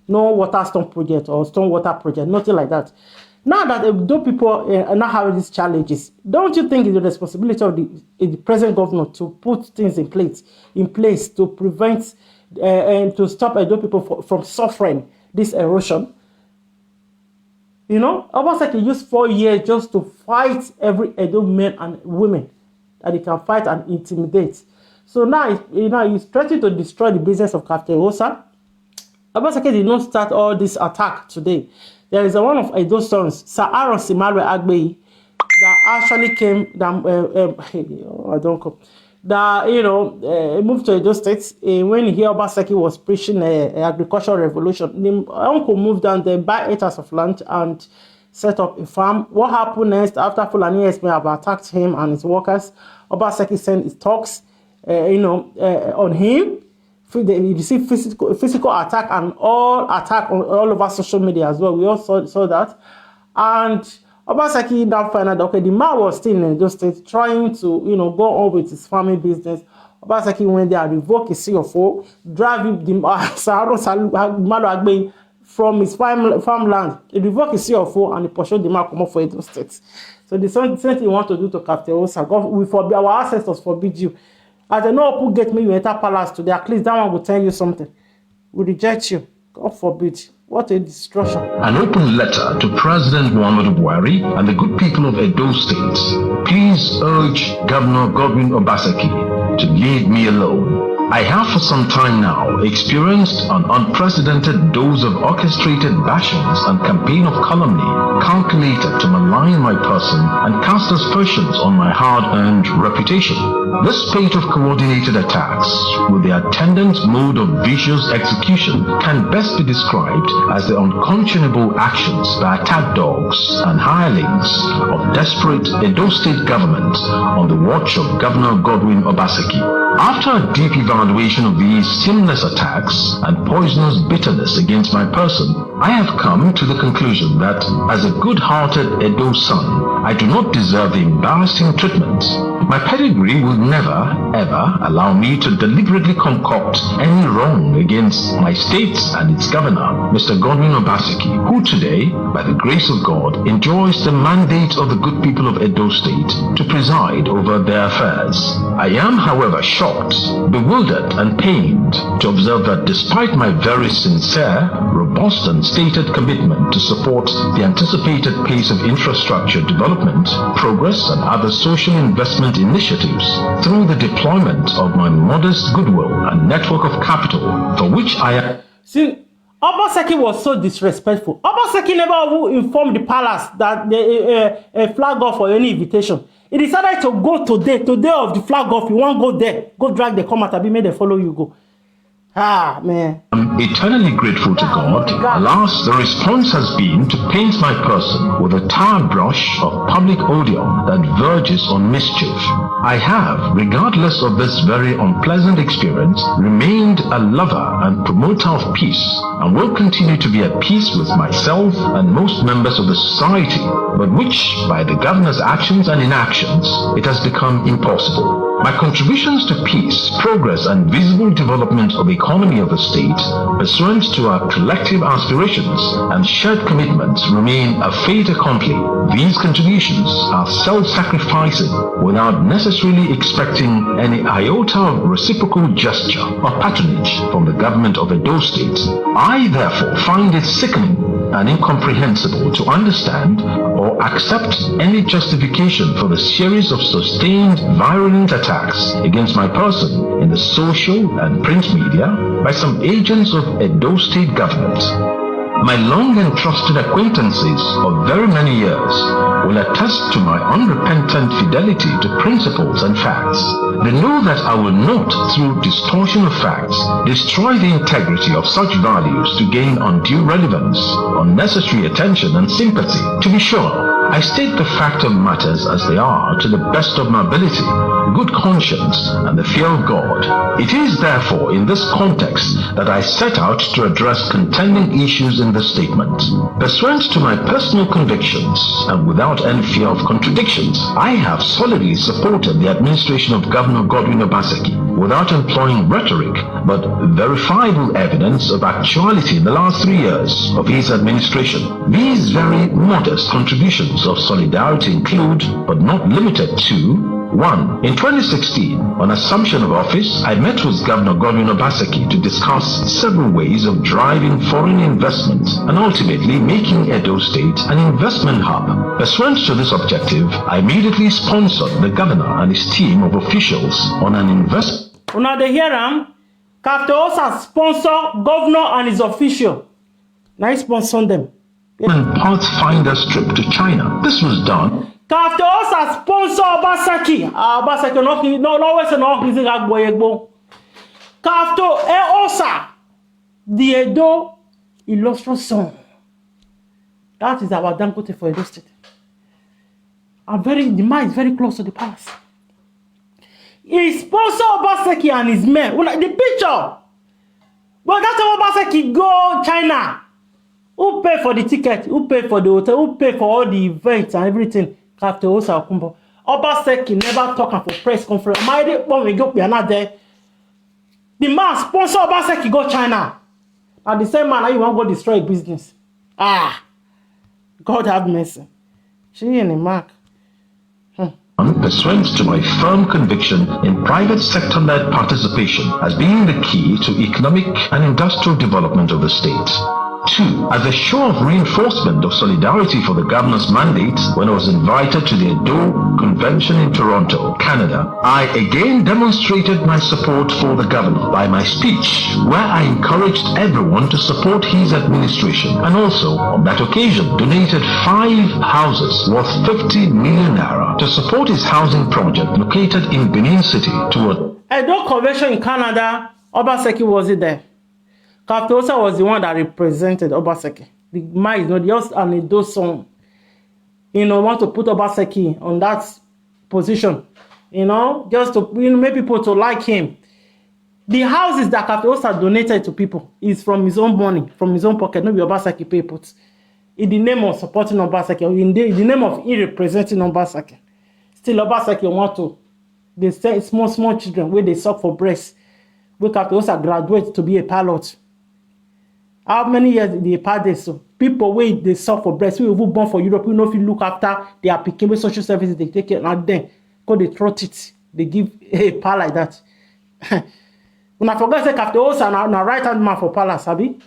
No water stone project or stone water project, nothing like that. Now that those people are not having these challenges, don't you think it's the responsibility of the present governor to put things in place to prevent and to stop those people from suffering this erosion? You know, Obaseki used 4 years just to fight every Edo men and women that he can fight and intimidate. So now, he's threatening to destroy the business of Captain Osa. Obaseki did not start all this attack today. There is one of Edo's sons, Sir Aaron Simare Agbeyi, that actually came, moved to Edo State when he Obaseki was preaching an agricultural revolution. The uncle moved down there, buy acres of land and set up a farm. What happened next after Fulani may have attacked him and his workers? Obaseki sent his talks, on him. They received physical attack and all over social media as well. We all saw that. And Obaseki now found out, okay, the man was still in Edo State trying to, go on with his family business. Obaseki went there and revoked his CFO, driving the from his farmland. He revoked his CFO and he pursued the man come up for Edo State. So the same thing he wants to do to Captain Osa. We forbid, our ancestors forbid you. As they know who get me, you enter palace today, at least that one will tell you something. We reject you. God forbid. What a destruction. An open letter to President Muhammadu Buhari and the good people of Edo State. Please urge Governor Godwin Obaseki to leave me alone. I have for some time now experienced an unprecedented dose of orchestrated bashings and campaign of calumny calculated to malign my person and cast aspersions on my hard-earned reputation. This spate of coordinated attacks, with the attendant mode of vicious execution, can best be described as the unconscionable actions by attack dogs and hirelings of desperate Edo State government on the watch of Governor Godwin Obaseki. After a deep evaluation of these seamless attacks and poisonous bitterness against my person, I have come to the conclusion that, as a good-hearted Edo son, I do not deserve the embarrassing treatment. My pedigree will never, ever allow me to deliberately concoct any wrong against my state and its governor, Mr. Godwin Obaseki, who today, by the grace of God, enjoys the mandate of the good people of Edo State to preside over their affairs. I am, however, shocked, bewildered, and pained to observe that despite my very sincere, robust, and stated commitment to support the anticipated pace of infrastructure development, progress, and other social investment initiatives through the deployment of my modest goodwill and network of capital, for which I am... See, Obaseki was so disrespectful. Obaseki never informed the palace that they flag off for any invitation. He decided to go today of the flag off. You want to go there, go drag the comment, Abi, make them follow you go. Ah, man. I'm eternally grateful to God. Alas, the response has been to paint my person with a tar brush of public odium that verges on mischief. I have, regardless of this very unpleasant experience, remained a lover and promoter of peace, and will continue to be at peace with myself and most members of the society, but which, by the governor's actions and inactions, it has become impossible. My contributions to peace, progress, and visible development of the economy of the state, pursuant to our collective aspirations and shared commitments, remain a fait accompli. These contributions are self-sacrificing without necessarily expecting any iota of reciprocal gesture or patronage from the government of Edo State. I therefore find it sickening and incomprehensible to understand or accept any justification for the series of sustained virulent attacks against my person in the social and print media by some agents of Edo State government. My long and trusted acquaintances of very many years will attest to my unrepentant fidelity to principles and facts. They know that I will not, through distortion of facts, destroy the integrity of such values to gain undue relevance, unnecessary attention and sympathy. To be sure, I state the fact of matters as they are to the best of my ability, good conscience, and the fear of God. It is therefore in this context that I set out to address contending issues in this statement. Pursuant to my personal convictions, and without any fear of contradictions, I have solidly supported the administration of Governor Godwin Obaseki, without employing rhetoric, but verifiable evidence of actuality in the last 3 years of his administration. These very modest contributions of solidarity include, but not limited to, 1. In 2016, on assumption of office, I met with Governor Godwin Obaseki to discuss several ways of driving foreign investment and ultimately making Edo State an investment hub. Pursuant to this objective, I immediately sponsored the governor and his team of officials on an investment. Now they hear him. Captain Osa sponsor governor and his official. Now he sponsor them. Pathfinder trip to China. This was done. Captain Osa sponsor Obaseki. Obaseki no always no easy agboyegbo. Captain Osa the Edo illustrious son. That is our Dangote for Edo State. The man is very close to the palace. He sponsor Obaseki and his men. The picture. But that's how Obaseki go China. Who pay for the ticket? Who pay for the hotel? Who pay for all the events and everything? Captain Osa Okumbo. Obaseki never talking for press conference. The man sponsor Obaseki go China. And the same man now you want to go destroy business. God have mercy. She ain't a mark. Pursuant to my firm conviction in private sector-led participation as being the key to economic and industrial development of the state. 2. As a show of reinforcement of solidarity for the governor's mandate when I was invited to the Edo Convention in Toronto, Canada, I again demonstrated my support for the governor by my speech, where I encouraged everyone to support his administration, and also, on that occasion, donated 5 houses worth 50 million naira to support his housing project located in Benin City toward Edo Convention in Canada. Obaseki wasn't there. Captain Osa was the one that represented Obaseki. The man is not just an Edo son. Want to put Obaseki on that position. Just to make people to like him. The houses that Captain Osa donated to people is from his own money, from his own pocket. No be Obaseki pay put. In the name of supporting Obaseki, in the name of representing Obaseki. Still Obaseki want to. They say small children where they suck for breast. Where Captain Osa graduate to be a pilot. How many years did they pass this? So people wait they suffer for breast, we will born for Europe, we know if you look after their picking with social services, they take it and then go they trot it, they give a pal like that. When I forget say Captain Osa na right hand man for palace, Abi.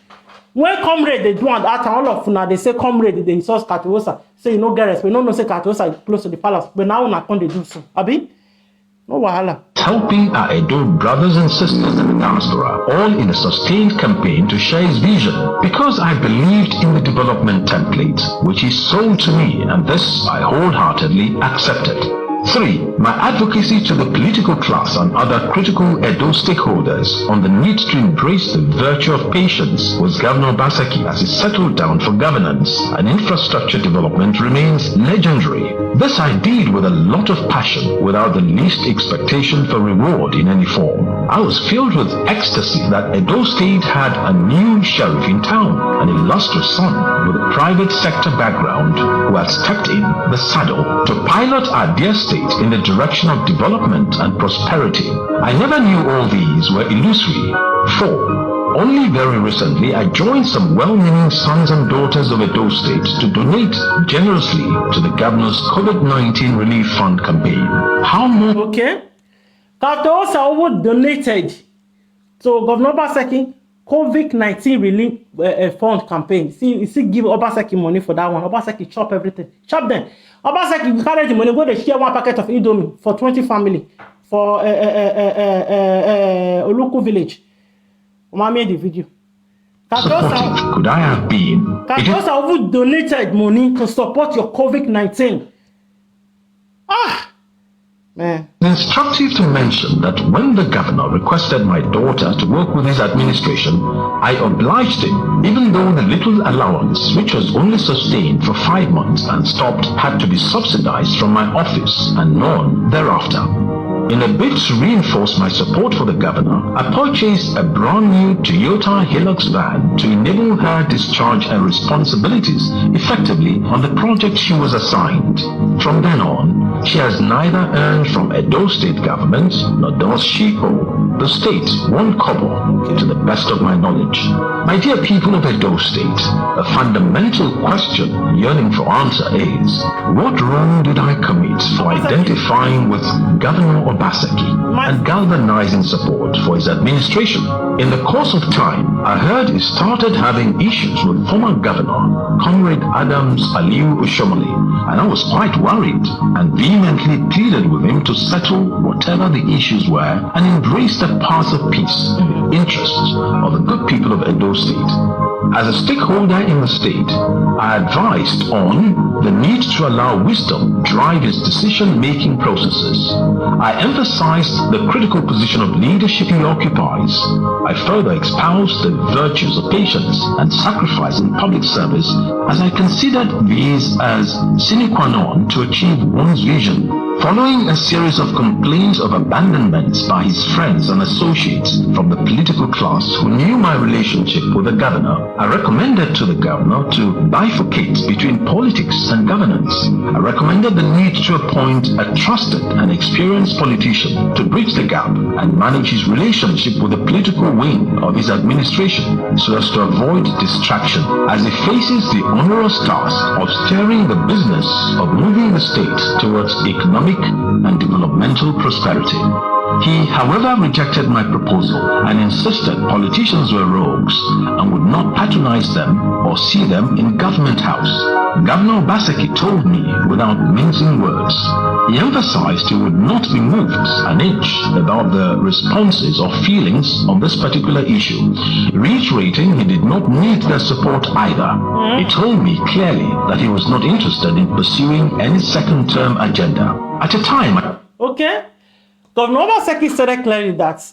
When comrade they do and that all of now they say comrade they source Captain Osa, say you no get respect, no say Captain Osa close to the palace, but now na come they do so, Abi. No wahala. Helping our Edo brothers and sisters in the diaspora, all in a sustained campaign to share his vision, because I believed in the development template, which he sold to me, and this I wholeheartedly accepted. 3. My advocacy to the political class and other critical Edo stakeholders on the need to embrace the virtue of patience with Governor Obaseki as he settled down for governance and infrastructure development remains legendary. This I did with a lot of passion without the least expectation for reward in any form. I was filled with ecstasy that Edo State had a new sheriff in town, an illustrious son with a private sector background who had stepped in the saddle to pilot our dear state in the direction of development and prosperity. I never knew all these were illusory. 4. Only very recently, I joined some well-meaning sons and daughters of Edo State to donate generously to the governor's COVID-19 relief fund campaign. How more? Okay. Katosa who donated to Governor Obaseki COVID-19 relief fund campaign. See give Obaseki money for that one. Obaseki chop everything. Chop them. Obaseki, you carry the money, go to share one packet of Indomie for 20 family for Oluku village. I made the video. Katosa, could I have been? Katosa who donated money to support your COVID-19. Man. It's instructive to mention that when the governor requested my daughter to work with his administration, I obliged him, even though the little allowance, which was only sustained for 5 months and stopped, had to be subsidized from my office and none thereafter. In a bid to reinforce my support for the governor, I purchased a brand new Toyota Hilux van to enable her discharge her responsibilities effectively on the project she was assigned. From then on, she has neither earned from Edo State government nor does she owe the state 1 kobo to the best of my knowledge. My dear people of Edo State, a fundamental question yearning for answer is, what wrong did I commit for identifying with Governor Obaseki and galvanizing support for his administration? In the course of time, I heard he started having issues with former Governor Comrade Adams Aliu Oshomole, and I was quite worried and vehemently pleaded with him to settle whatever the issues were and embrace the path of peace in the interests of the good people of Edo State. As a stakeholder in the state, I advised on the need to allow wisdom drive his decision-making processes. I emphasized the critical position of leadership he occupies. I further espoused the virtues of patience and sacrifice in public service, as I considered these as sine qua non to achieve one's vision. Following a series of complaints of abandonments by his friends and associates from the political class who knew my relationship with the governor, I recommended to the governor to bifurcate between politics and governance. I recommended the need to appoint a trusted and experienced politician to bridge the gap and manage his relationship with the political wing of his administration so as to avoid distraction as he faces the onerous task of steering the business of moving the state towards economic and developmental prosperity. He, however, rejected my proposal and insisted politicians were rogues and would not patronize them or see them in government house. Governor Obaseki told me without mincing words. He emphasized he would not be moved an inch about the responses or feelings on this particular issue, reiterating he did not need their support either. He told me clearly that he was not interested in pursuing any second-term agenda. At a time... Okay? Governor Obaseki said clearly that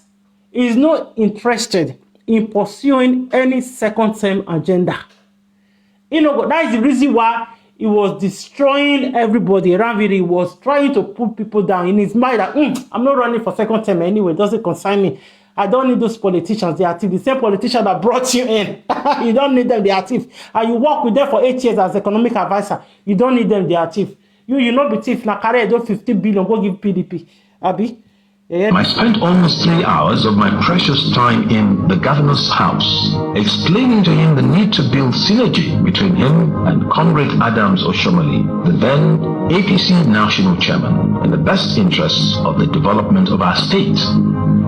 he is not interested in pursuing any second-term agenda. You know, that is the reason why he was destroying everybody around here. He was trying to put people down in his mind that I'm not running for second term anyway. It doesn't concern me. I don't need those politicians. They are thief. The same politician that brought you in. You don't need them. They are thief. And you work with them for 8 years as economic advisor. You don't need them. They are thief. You not be thief. Now carry 50 billion. Go give PDP. Abi. Yeah. I spent almost 3 hours of my precious time in the governor's house, explaining to him the need to build synergy between him and Comrade Adams Oshomole, the then APC national chairman, in the best interests of the development of our state.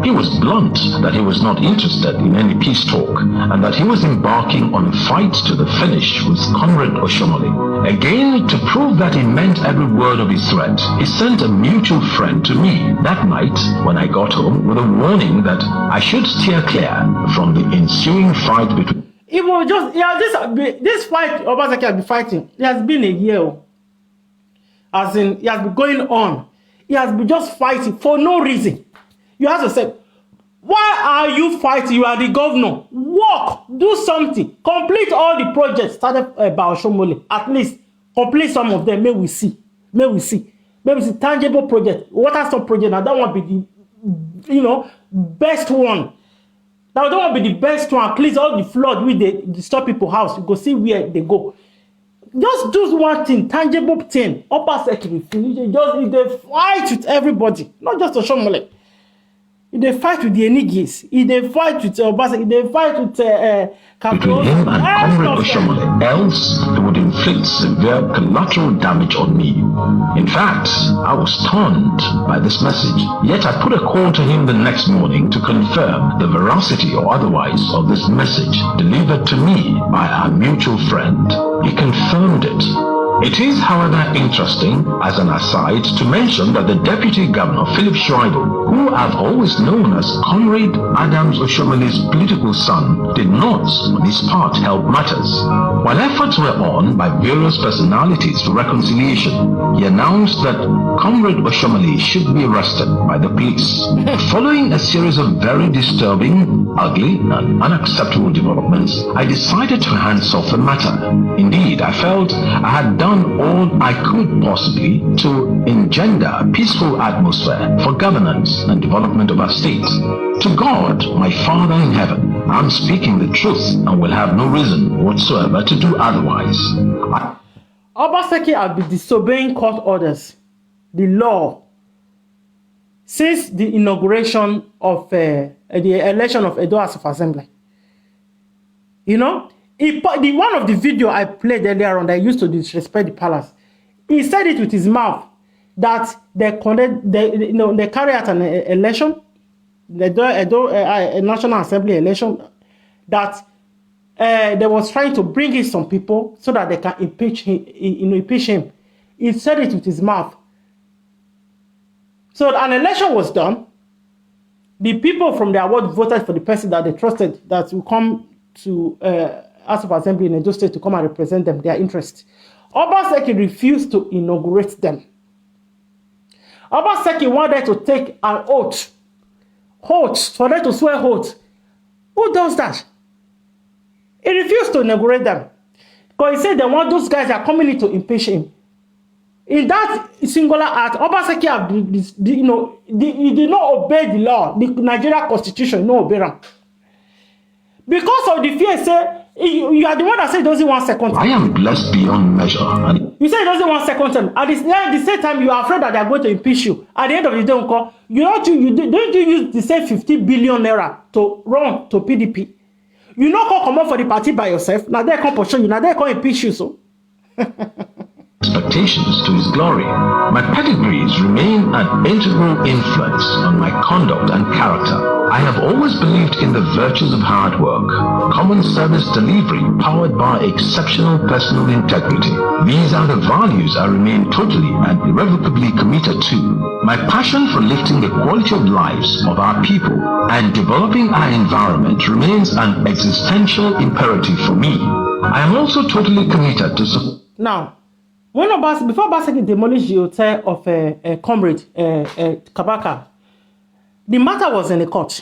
He was blunt that he was not interested in any peace talk and that he was embarking on a fight to the finish with Comrade Oshomole. Again, to prove that he meant every word of his threat, he sent a mutual friend to me that night when I got home with a warning that I should steer clear from the ensuing fight between... It was just, this fight Obaseki has been fighting. It has been a year. As in, it has been going on. He has been just fighting for no reason. You have to say, why are you fighting? You are the governor. Work, do something, complete all the projects started by Oshomole. At least complete some of them. May we see. Maybe tangible project. Water stop project. Now that one be the best one. Now that one be the best one. At least all the flood with the stop people house. You go see where they go. Just do one thing, tangible thing. Obaseki, they fight with everybody, not just Oshomole. They fight with the Enigis. They fight with Obaseki. They fight with between him and Comrade Oshomole, else he would inflict severe collateral damage on me. In fact, I was stunned by this message. Yet I put a call to him the next morning to confirm the veracity or otherwise of this message delivered to me by our mutual friend. He confirmed it. It is, however, interesting, as an aside, to mention that the Deputy Governor, Philip Schreiber, who I've always known as Comrade Adams Oshomole's political son, did not, on his part, help matters. While efforts were on by various personalities for reconciliation, he announced that Comrade Oshomole should be arrested by the police. Following a series of very disturbing, ugly, and unacceptable developments, I decided to hands off the matter. Indeed, I felt I had done all I could possibly to engender a peaceful atmosphere for governance and development of our state. To God, my Father in heaven, I'm speaking the truth and will have no reason whatsoever to do otherwise. Obaseki has been disobeying court orders, the law, since the inauguration of the election of Edo House of Assembly. One of the video I played earlier on that used to disrespect the palace, he said it with his mouth that they carry out an election, the National Assembly election, that they was trying to bring in some people so that they can impeach him. He said it with his mouth. So an election was done. The people from the award voted for the person that they trusted that will come to House of Assembly in Edo State to come and represent them, their interests. Obaseki refused to inaugurate them. Obaseki wanted to take an oath for them to swear oath. Who does that? He refused to inaugurate them because he said those guys are coming in to impeach him. In that singular act, Obaseki he did not obey the law, the Nigeria Constitution, no obey them. Because of the fear, say you are the one that said he doesn't want second term. I am blessed beyond measure. You say he doesn't want second term. At the same time, you are afraid that they are going to impeach you. At the end of the day, don't you use the same 50 billion naira to run to PDP? You not come out for the party by yourself. Now they come pursue you. Now they come impeach you. So. Expectations to his glory. My pedigrees remain an integral influence on my conduct and character. I have always believed in the virtues of hard work, common service delivery powered by exceptional personal integrity. These are the values I remain totally and irrevocably committed to. My passion for lifting the quality of lives of our people and developing our environment remains an existential imperative for me. I am also totally committed to... Now, before Obaseki demolished the hotel of Comrade Kabaka, the matter was in the court.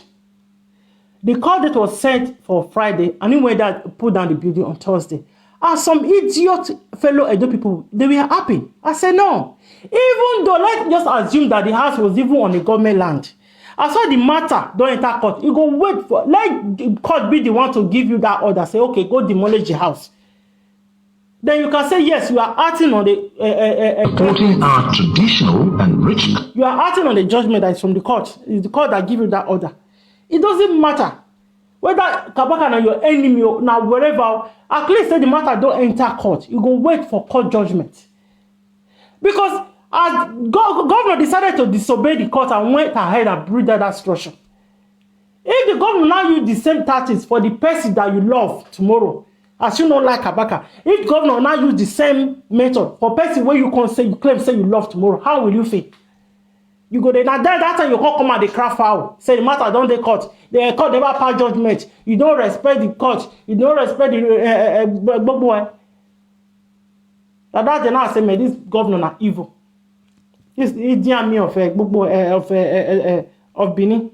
The court date was set for Friday, and he went there to put down the building on Thursday. And some idiot fellow Edo people, they were happy. I said, no. Even though, let's just assume that the house was even on the government land. I saw the matter don't enter court. You go wait for, let the court be the one to give you that order. Say, okay, go demolish the house. Then you can say, yes, you are acting on the... supporting our traditional and rich... You are acting on the judgment that is from the court. It's the court that gives you that order. It doesn't matter. Whether Kabaka is your enemy or now wherever, at least say the matter don't enter court. You go wait for court judgment. Because as governor decided to disobey the court and went ahead and breathed that structure. If the governor now use the same tactics for the person that you love tomorrow, as you don't like Kabaka, if governor now use the same method for person where you claim say you love tomorrow, how will you feel? You go there now that time you come and the craft foul. Say the matter don't they court. The court never pass judgment. You don't respect the court. You don't respect the boy. Now that they now say, man, this governor are evil. It's the army of Benin.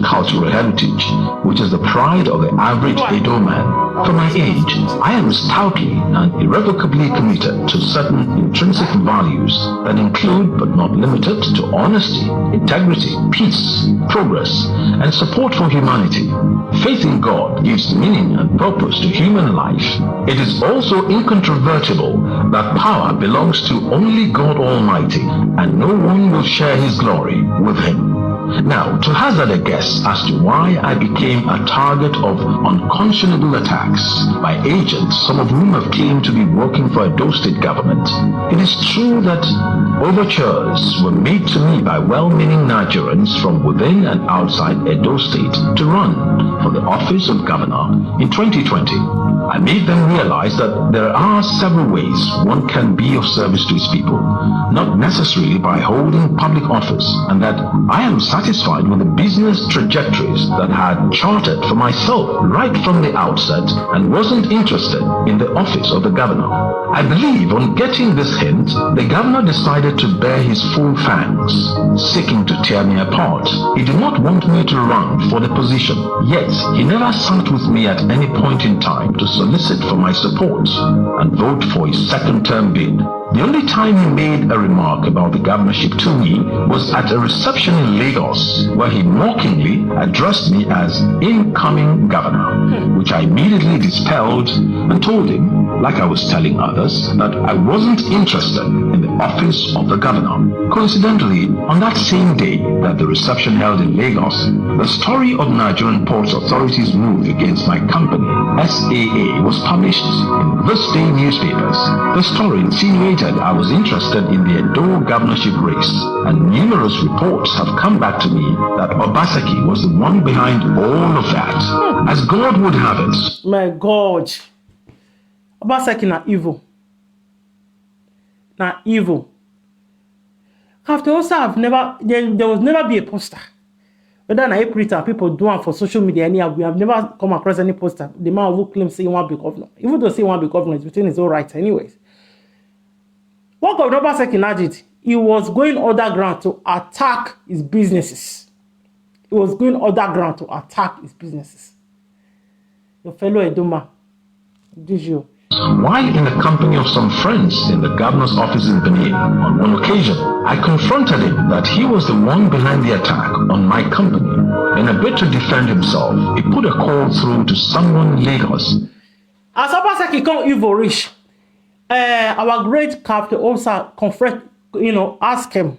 Cultural heritage, which is the pride of the average Edo man. For my age, I am stoutly and irrevocably committed to certain intrinsic values that include but not limited to honesty, integrity, peace, progress, and support for humanity. Faith in God gives meaning and purpose to human life. It is also incontrovertible that power belongs to only God Almighty, and no one will share his glory with him. Now, to hazard a guess as to why I became a target of unconscionable attacks by agents, some of whom have claimed to be working for Edo State government, it is true that overtures were made to me by well-meaning Nigerians from within and outside Edo State to run for the office of governor in 2020. I made them realize that there are several ways one can be of service to his people, not necessarily by holding public office, and that I am satisfied with the business trajectories that I had charted for myself right from the outset and wasn't interested in the office of the governor. I believe on getting this hint, the governor decided to bare his full fangs, seeking to tear me apart. He did not want me to run for the position, yet he never sat with me at any point in time to solicit for my support and vote for his second-term bid. The only time he made a remark about the governorship to me was at a reception in Lagos, where he mockingly addressed me as incoming governor, which I immediately dispelled and told him, like I was telling others, that I wasn't interested in the office of the governor. Coincidentally, on that same day that the reception held in Lagos, the story of Nigerian Ports Authority's move against my company, SAA, was published in this day newspapers. The story insinuated I was interested in the Edo governorship race, and numerous reports have come back to me that Obaseki was the one behind all of that. As God would have it. My God. Obaseki na evil. Na evil. After also, there was never be a poster. Whether na April people do one for social media anyhow, we have never come across any poster. The man who claims say he want to be governor, even though say he want to be governor, is within his own right anyways. What Governor Obaseki did, he was going underground to attack his businesses. He was going underground to attack his businesses. Your fellow Edoma, did you? While in the company of some friends in the governor's office in Benin, on one occasion, I confronted him that he was the one behind the attack on my company. In a bid to defend himself, he put a call through to someone in Lagos. As Obaseki come evil rich, our great captain also asked him.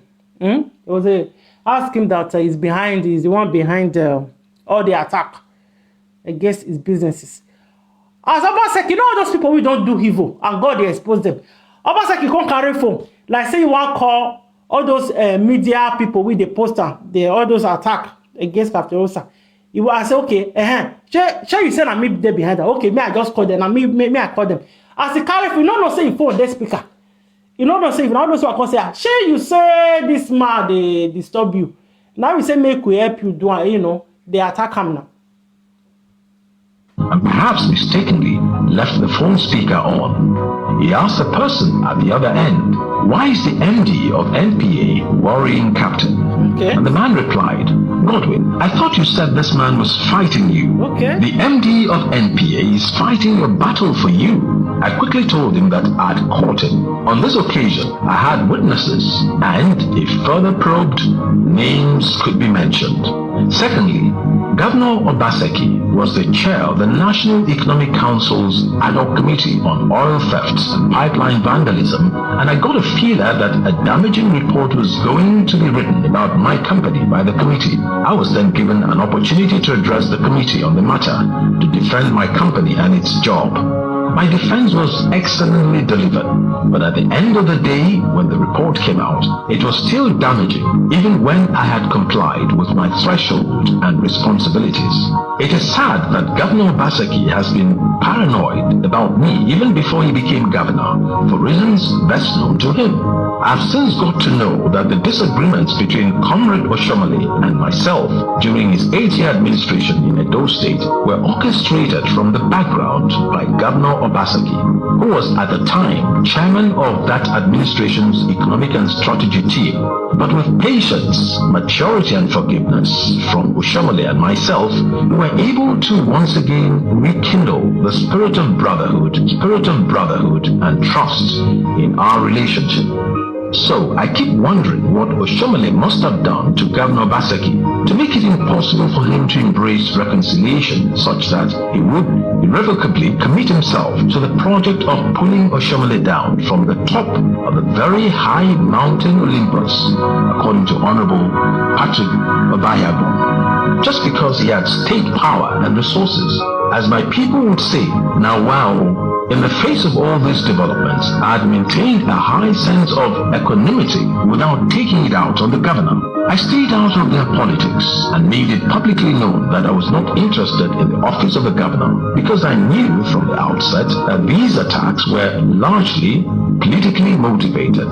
Ask him that he's the one behind all the attack against his businesses. As Obaseki, all those people we don't do evil, and God they expose them. Obaseki can't carry phone. Like say you want call all those media people with the poster, all those attack against Captain Osa. You will say, okay, sure you say I me there behind that. Okay, me I just call them, and me I call them. As the carry phone, no say you phone the speaker. You know say if not those who are say, sure you say this man they disturb you. Now we say make we help you do they attack him now. And perhaps mistakenly left the phone speaker on. He asked the person at the other end, why is the MD of NPA worrying Captain? Okay. And the man replied, Godwin, I thought you said this man was fighting you. Okay. The MD of NPA is fighting your battle for you. I quickly told him that I'd caught him. On this occasion, I had witnesses, and if further probed, names could be mentioned. Secondly, Governor Obaseki was the chair of the National Economic Council's ad hoc committee on oil thefts and pipeline vandalism, and I got a feeler that a damaging report was going to be written about my company by the committee. I was then given an opportunity to address the committee on the matter, to defend my company and its job. My defense was excellently delivered, but at the end of the day, when the report came out, it was still damaging, even when I had complied with my threshold and responsibilities. It is sad that Governor Obaseki has been paranoid about me even before he became governor, for reasons best known to him. I've since got to know that the disagreements between Comrade Oshomole and myself during his 8-year administration in Edo State were orchestrated from the background by Governor Governor Obaseki, who was at the time chairman of that administration's economic and strategy team. But with patience, maturity and forgiveness from Oshomole and myself, we were able to once again rekindle the spirit of brotherhood and trust in our relationship. So I keep wondering what Oshomole must have done to Governor Obaseki to make it impossible for him to embrace reconciliation such that he would irrevocably commit himself to the project of pulling Oshomole down from the top of the very high mountain Olympus, according to Honorable Patrick Obayago, just because he had state power and resources. As my people would say, now wow. In the face of all these developments, I had maintained a high sense of equanimity without taking it out on the governor. I stayed out of their politics and made it publicly known that I was not interested in the office of the governor because I knew from the outset that these attacks were largely politically motivated.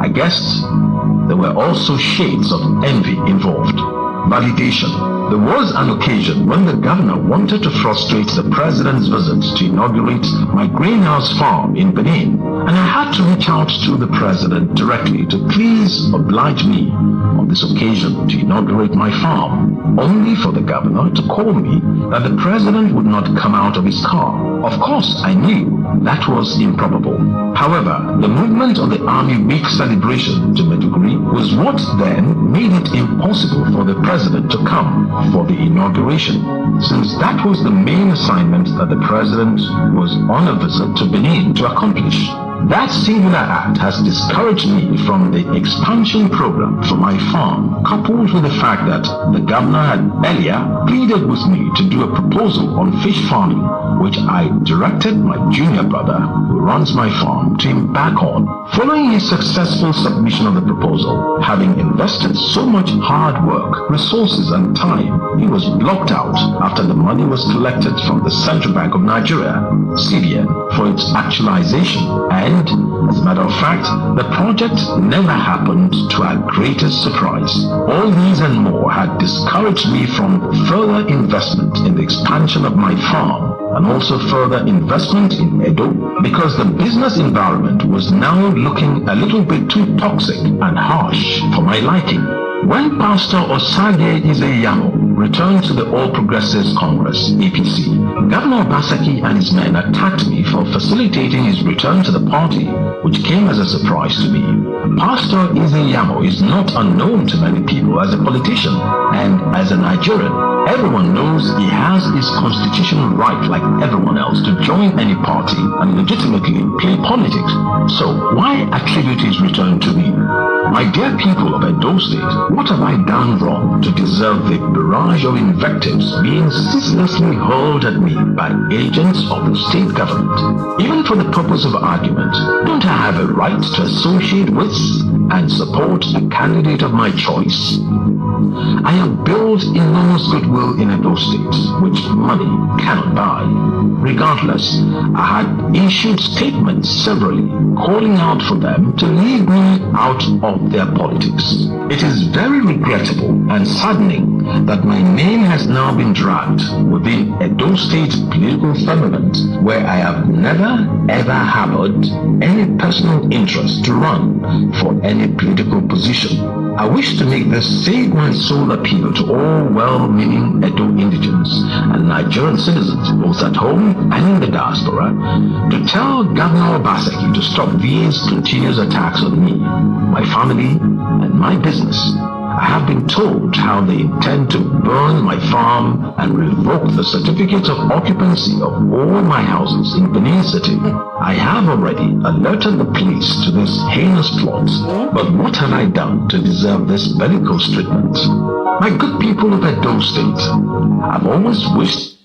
I guess there were also shades of envy involved. Validation. There was an occasion when the governor wanted to frustrate the president's visit to inaugurate my greenhouse farm in Benin, and I had to reach out to the president directly to please oblige me on this occasion to inaugurate my farm, only for the governor to call me that the president would not come out of his car. Of course, I knew that was improbable. However, the movement of the Army Week celebration to Maiduguri was what then made it impossible for the president to come for the inauguration, since that was the main assignment that the president was on a visit to Benin to accomplish. That singular act has discouraged me from the expansion program for my farm, coupled with the fact that the governor had earlier pleaded with me to do a proposal on fish farming, which I directed my junior brother, who runs my farm, to embark on. Following his successful submission of the proposal, having invested so much hard work, resources and time, he was blocked out after the money was collected from the Central Bank of Nigeria, CBN, for its actualization. And, as a matter of fact, the project never happened, to our greatest surprise. All these and more had discouraged me from further investment in the expansion of my farm, and also further investment in Edo, because the business environment was now looking a little bit too toxic and harsh for my liking. When Pastor Osage Izeyamo returned to the All Progressives Congress, APC, Governor Obaseki and his men attacked me for facilitating his return to the party, which came as a surprise to me. Pastor Izeyamo is not unknown to many people as a politician, and as a Nigerian, everyone knows he has his constitutional right, like everyone else, to join any party and legitimately play politics. So why attribute his return to me? My dear people of Edo State, what have I done wrong to deserve the barrage of invectives being ceaselessly hurled at me by agents of the state government? Even for the purpose of argument, don't I have a right to associate with and support a candidate of my choice? I have built enormous goodwill in Edo State, which money cannot buy. Regardless, I had issued statements severally calling out for them to leave me out of their politics. It is very regrettable and saddening that my name has now been dragged within Edo State political firmament, where I have never ever harbored any personal interest to run for any political position. I wish to make this save my soul appeal to all well-meaning Edo indigents and Nigerian citizens, both at home and in the diaspora, to tell Governor Obaseki to stop these continuous attacks on me, my family, and my business. I have been told how they intend to burn my farm and revoke the certificates of occupancy of all my houses in Benin City. I have already alerted the police to this heinous plot, but what have I done to deserve this bellicose treatment? My good people of Edo State, I've always wished...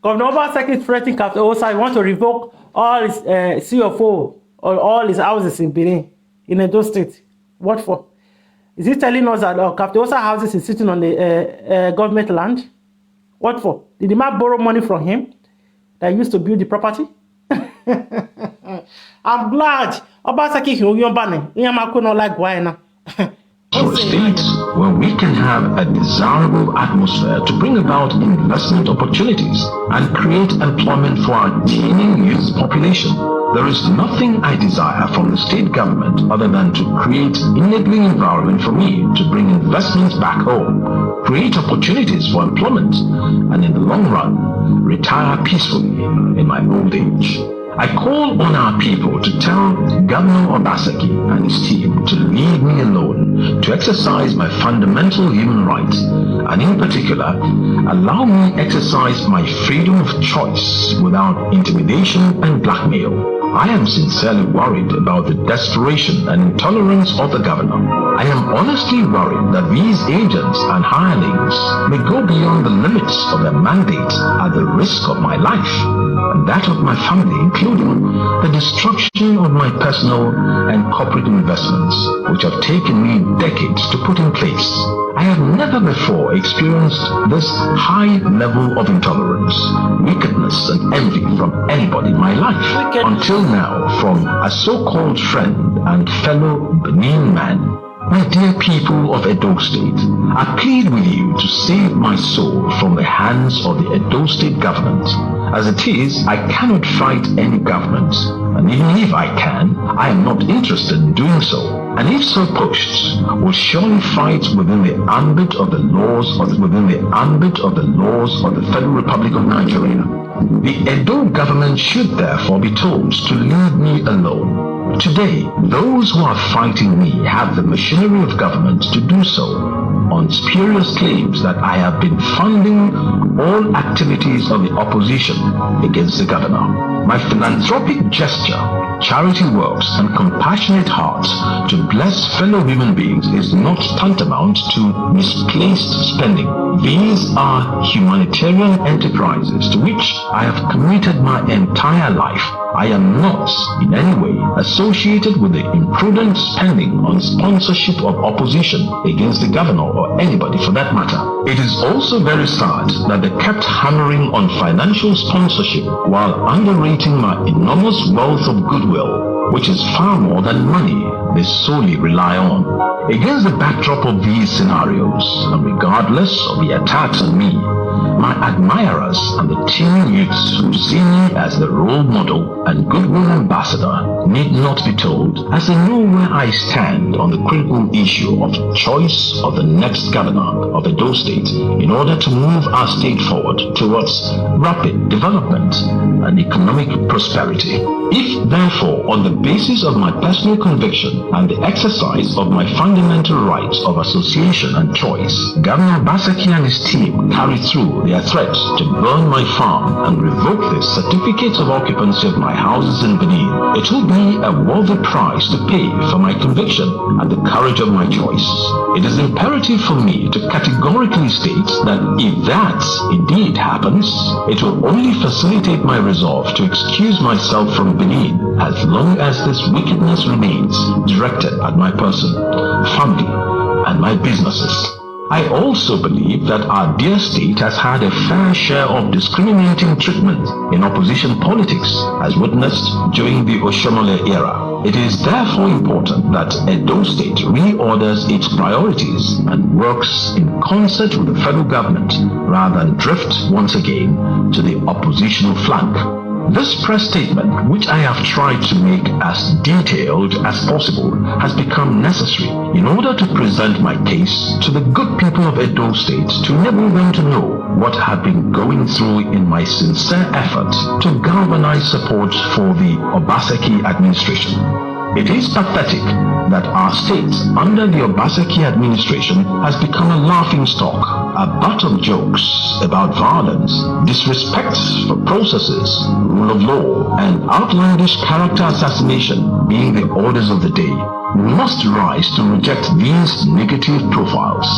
Governor Obaseki threatening Captain Osa, he wants to revoke all his CFO or all his houses in Benin, in Edo State. What for? Is he telling us that Captain Osa houses is sitting on the government land? What for? Did the man borrow money from him that used to build the property? I'm glad Obaseki Hyoyobane. Iyamako no like why now. state where we can have a desirable atmosphere to bring about investment opportunities and create employment for our teeming youth population. There is nothing I desire from the state government other than to create enabling environment for me to bring investments back home, create opportunities for employment, and in the long run, retire peacefully in my old age. I call on our people to tell Governor Obaseki and his team to leave me alone to exercise my fundamental human rights, and in particular, allow me exercise my freedom of choice without intimidation and blackmail. I am sincerely worried about the desperation and intolerance of the governor. I am honestly worried that these agents and hirelings may go beyond the limits of their mandate at the risk of my life and that of my family, including the destruction of my personal and corporate investments, which have taken me decades to put in place. I have never before experienced this high level of intolerance, wickedness, and envy from anybody in my life. Until now, from a so-called friend and fellow Benin man. My dear people of Edo State, I plead with you to save my soul from the hands of the Edo State government. As it is, I cannot fight any government, and even if I can, I am not interested in doing so. And if so pushed, will surely fight within the ambit of the laws of the Federal Republic of Nigeria. The Edo government should therefore be told to leave me alone. Today, those who are fighting me have the machinery of government to do so on spurious claims that I have been funding all activities of the opposition against the governor. My philanthropic gesture, charity works, and compassionate heart to bless fellow human beings is not tantamount to misplaced spending. These are humanitarian enterprises to which I have committed my entire life. I am not in any way associated with the imprudent spending on sponsorship of opposition against the governor or anybody for that matter. It is also very sad that they kept hammering on financial sponsorship while underrating my enormous wealth of goodwill, which is far more than money they solely rely on. Against the backdrop of these scenarios, and regardless of the attacks on me, my admirers and the teen youths who see me as the role model and goodwill ambassador need not be told, as they know where I stand on the critical issue of choice of the next governor of Edo State in order to move our state forward towards rapid development and economic prosperity. If, therefore, on the basis of my personal conviction and the exercise of my fundamental rights of association and choice, Governor Obaseki and his team carry through their threats to burn my farm and revoke the certificates of occupancy of my houses in Benin, it will be a worthy price to pay for my conviction and the courage of my choice. It is imperative for me to categorically state that if that indeed happens, it will only facilitate my resolve to excuse myself from Benin as long as this wickedness remains directed at my person, family, and my businesses. I also believe that our dear state has had a fair share of discriminating treatment in opposition politics, as witnessed during the Oshomole era. It is therefore important that Edo State reorders its priorities and works in concert with the federal government rather than drift once again to the oppositional flank. This press statement, which I have tried to make as detailed as possible, has become necessary in order to present my case to the good people of Edo State to enable them to know what I have been going through in my sincere effort to galvanize support for the Obaseki administration. It is pathetic that our state, under the Obaseki administration, has become a laughingstock, a butt of jokes about violence, disrespect for processes, rule of law, and outlandish character assassination being the orders of the day. We must rise to reject these negative profiles.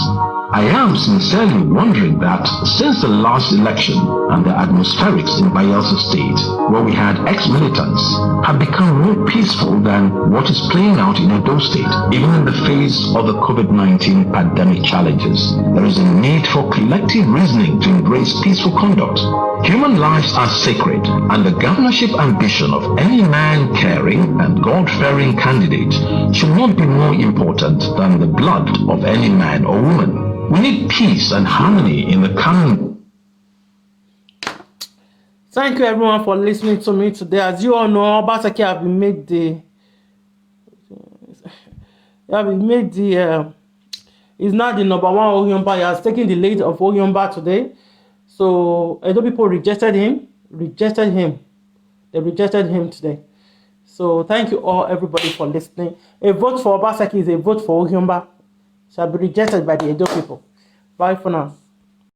I am sincerely wondering that since the last election and the atmospherics in Bayelsa State, where we had ex-militants, have become more peaceful than what is playing out in Edo State, even in the face of the COVID-19 pandemic challenges. There is a need for collective reasoning to embrace peaceful conduct. Human lives are sacred, and the governorship ambition of any man-caring and God-fearing candidate should not be more important than the blood of any man or woman. We need peace and harmony in the coming. Thank you everyone for listening to me today. As you all know, Obaseki have been made is now the number one Oyomba. He has taken the lead of Oyomba today. So Edo people rejected him. They rejected him today. So thank you all, everybody, for listening. A vote for Obaseki is a vote for Oyomba. Shall be rejected by the Edo people. Bye for now.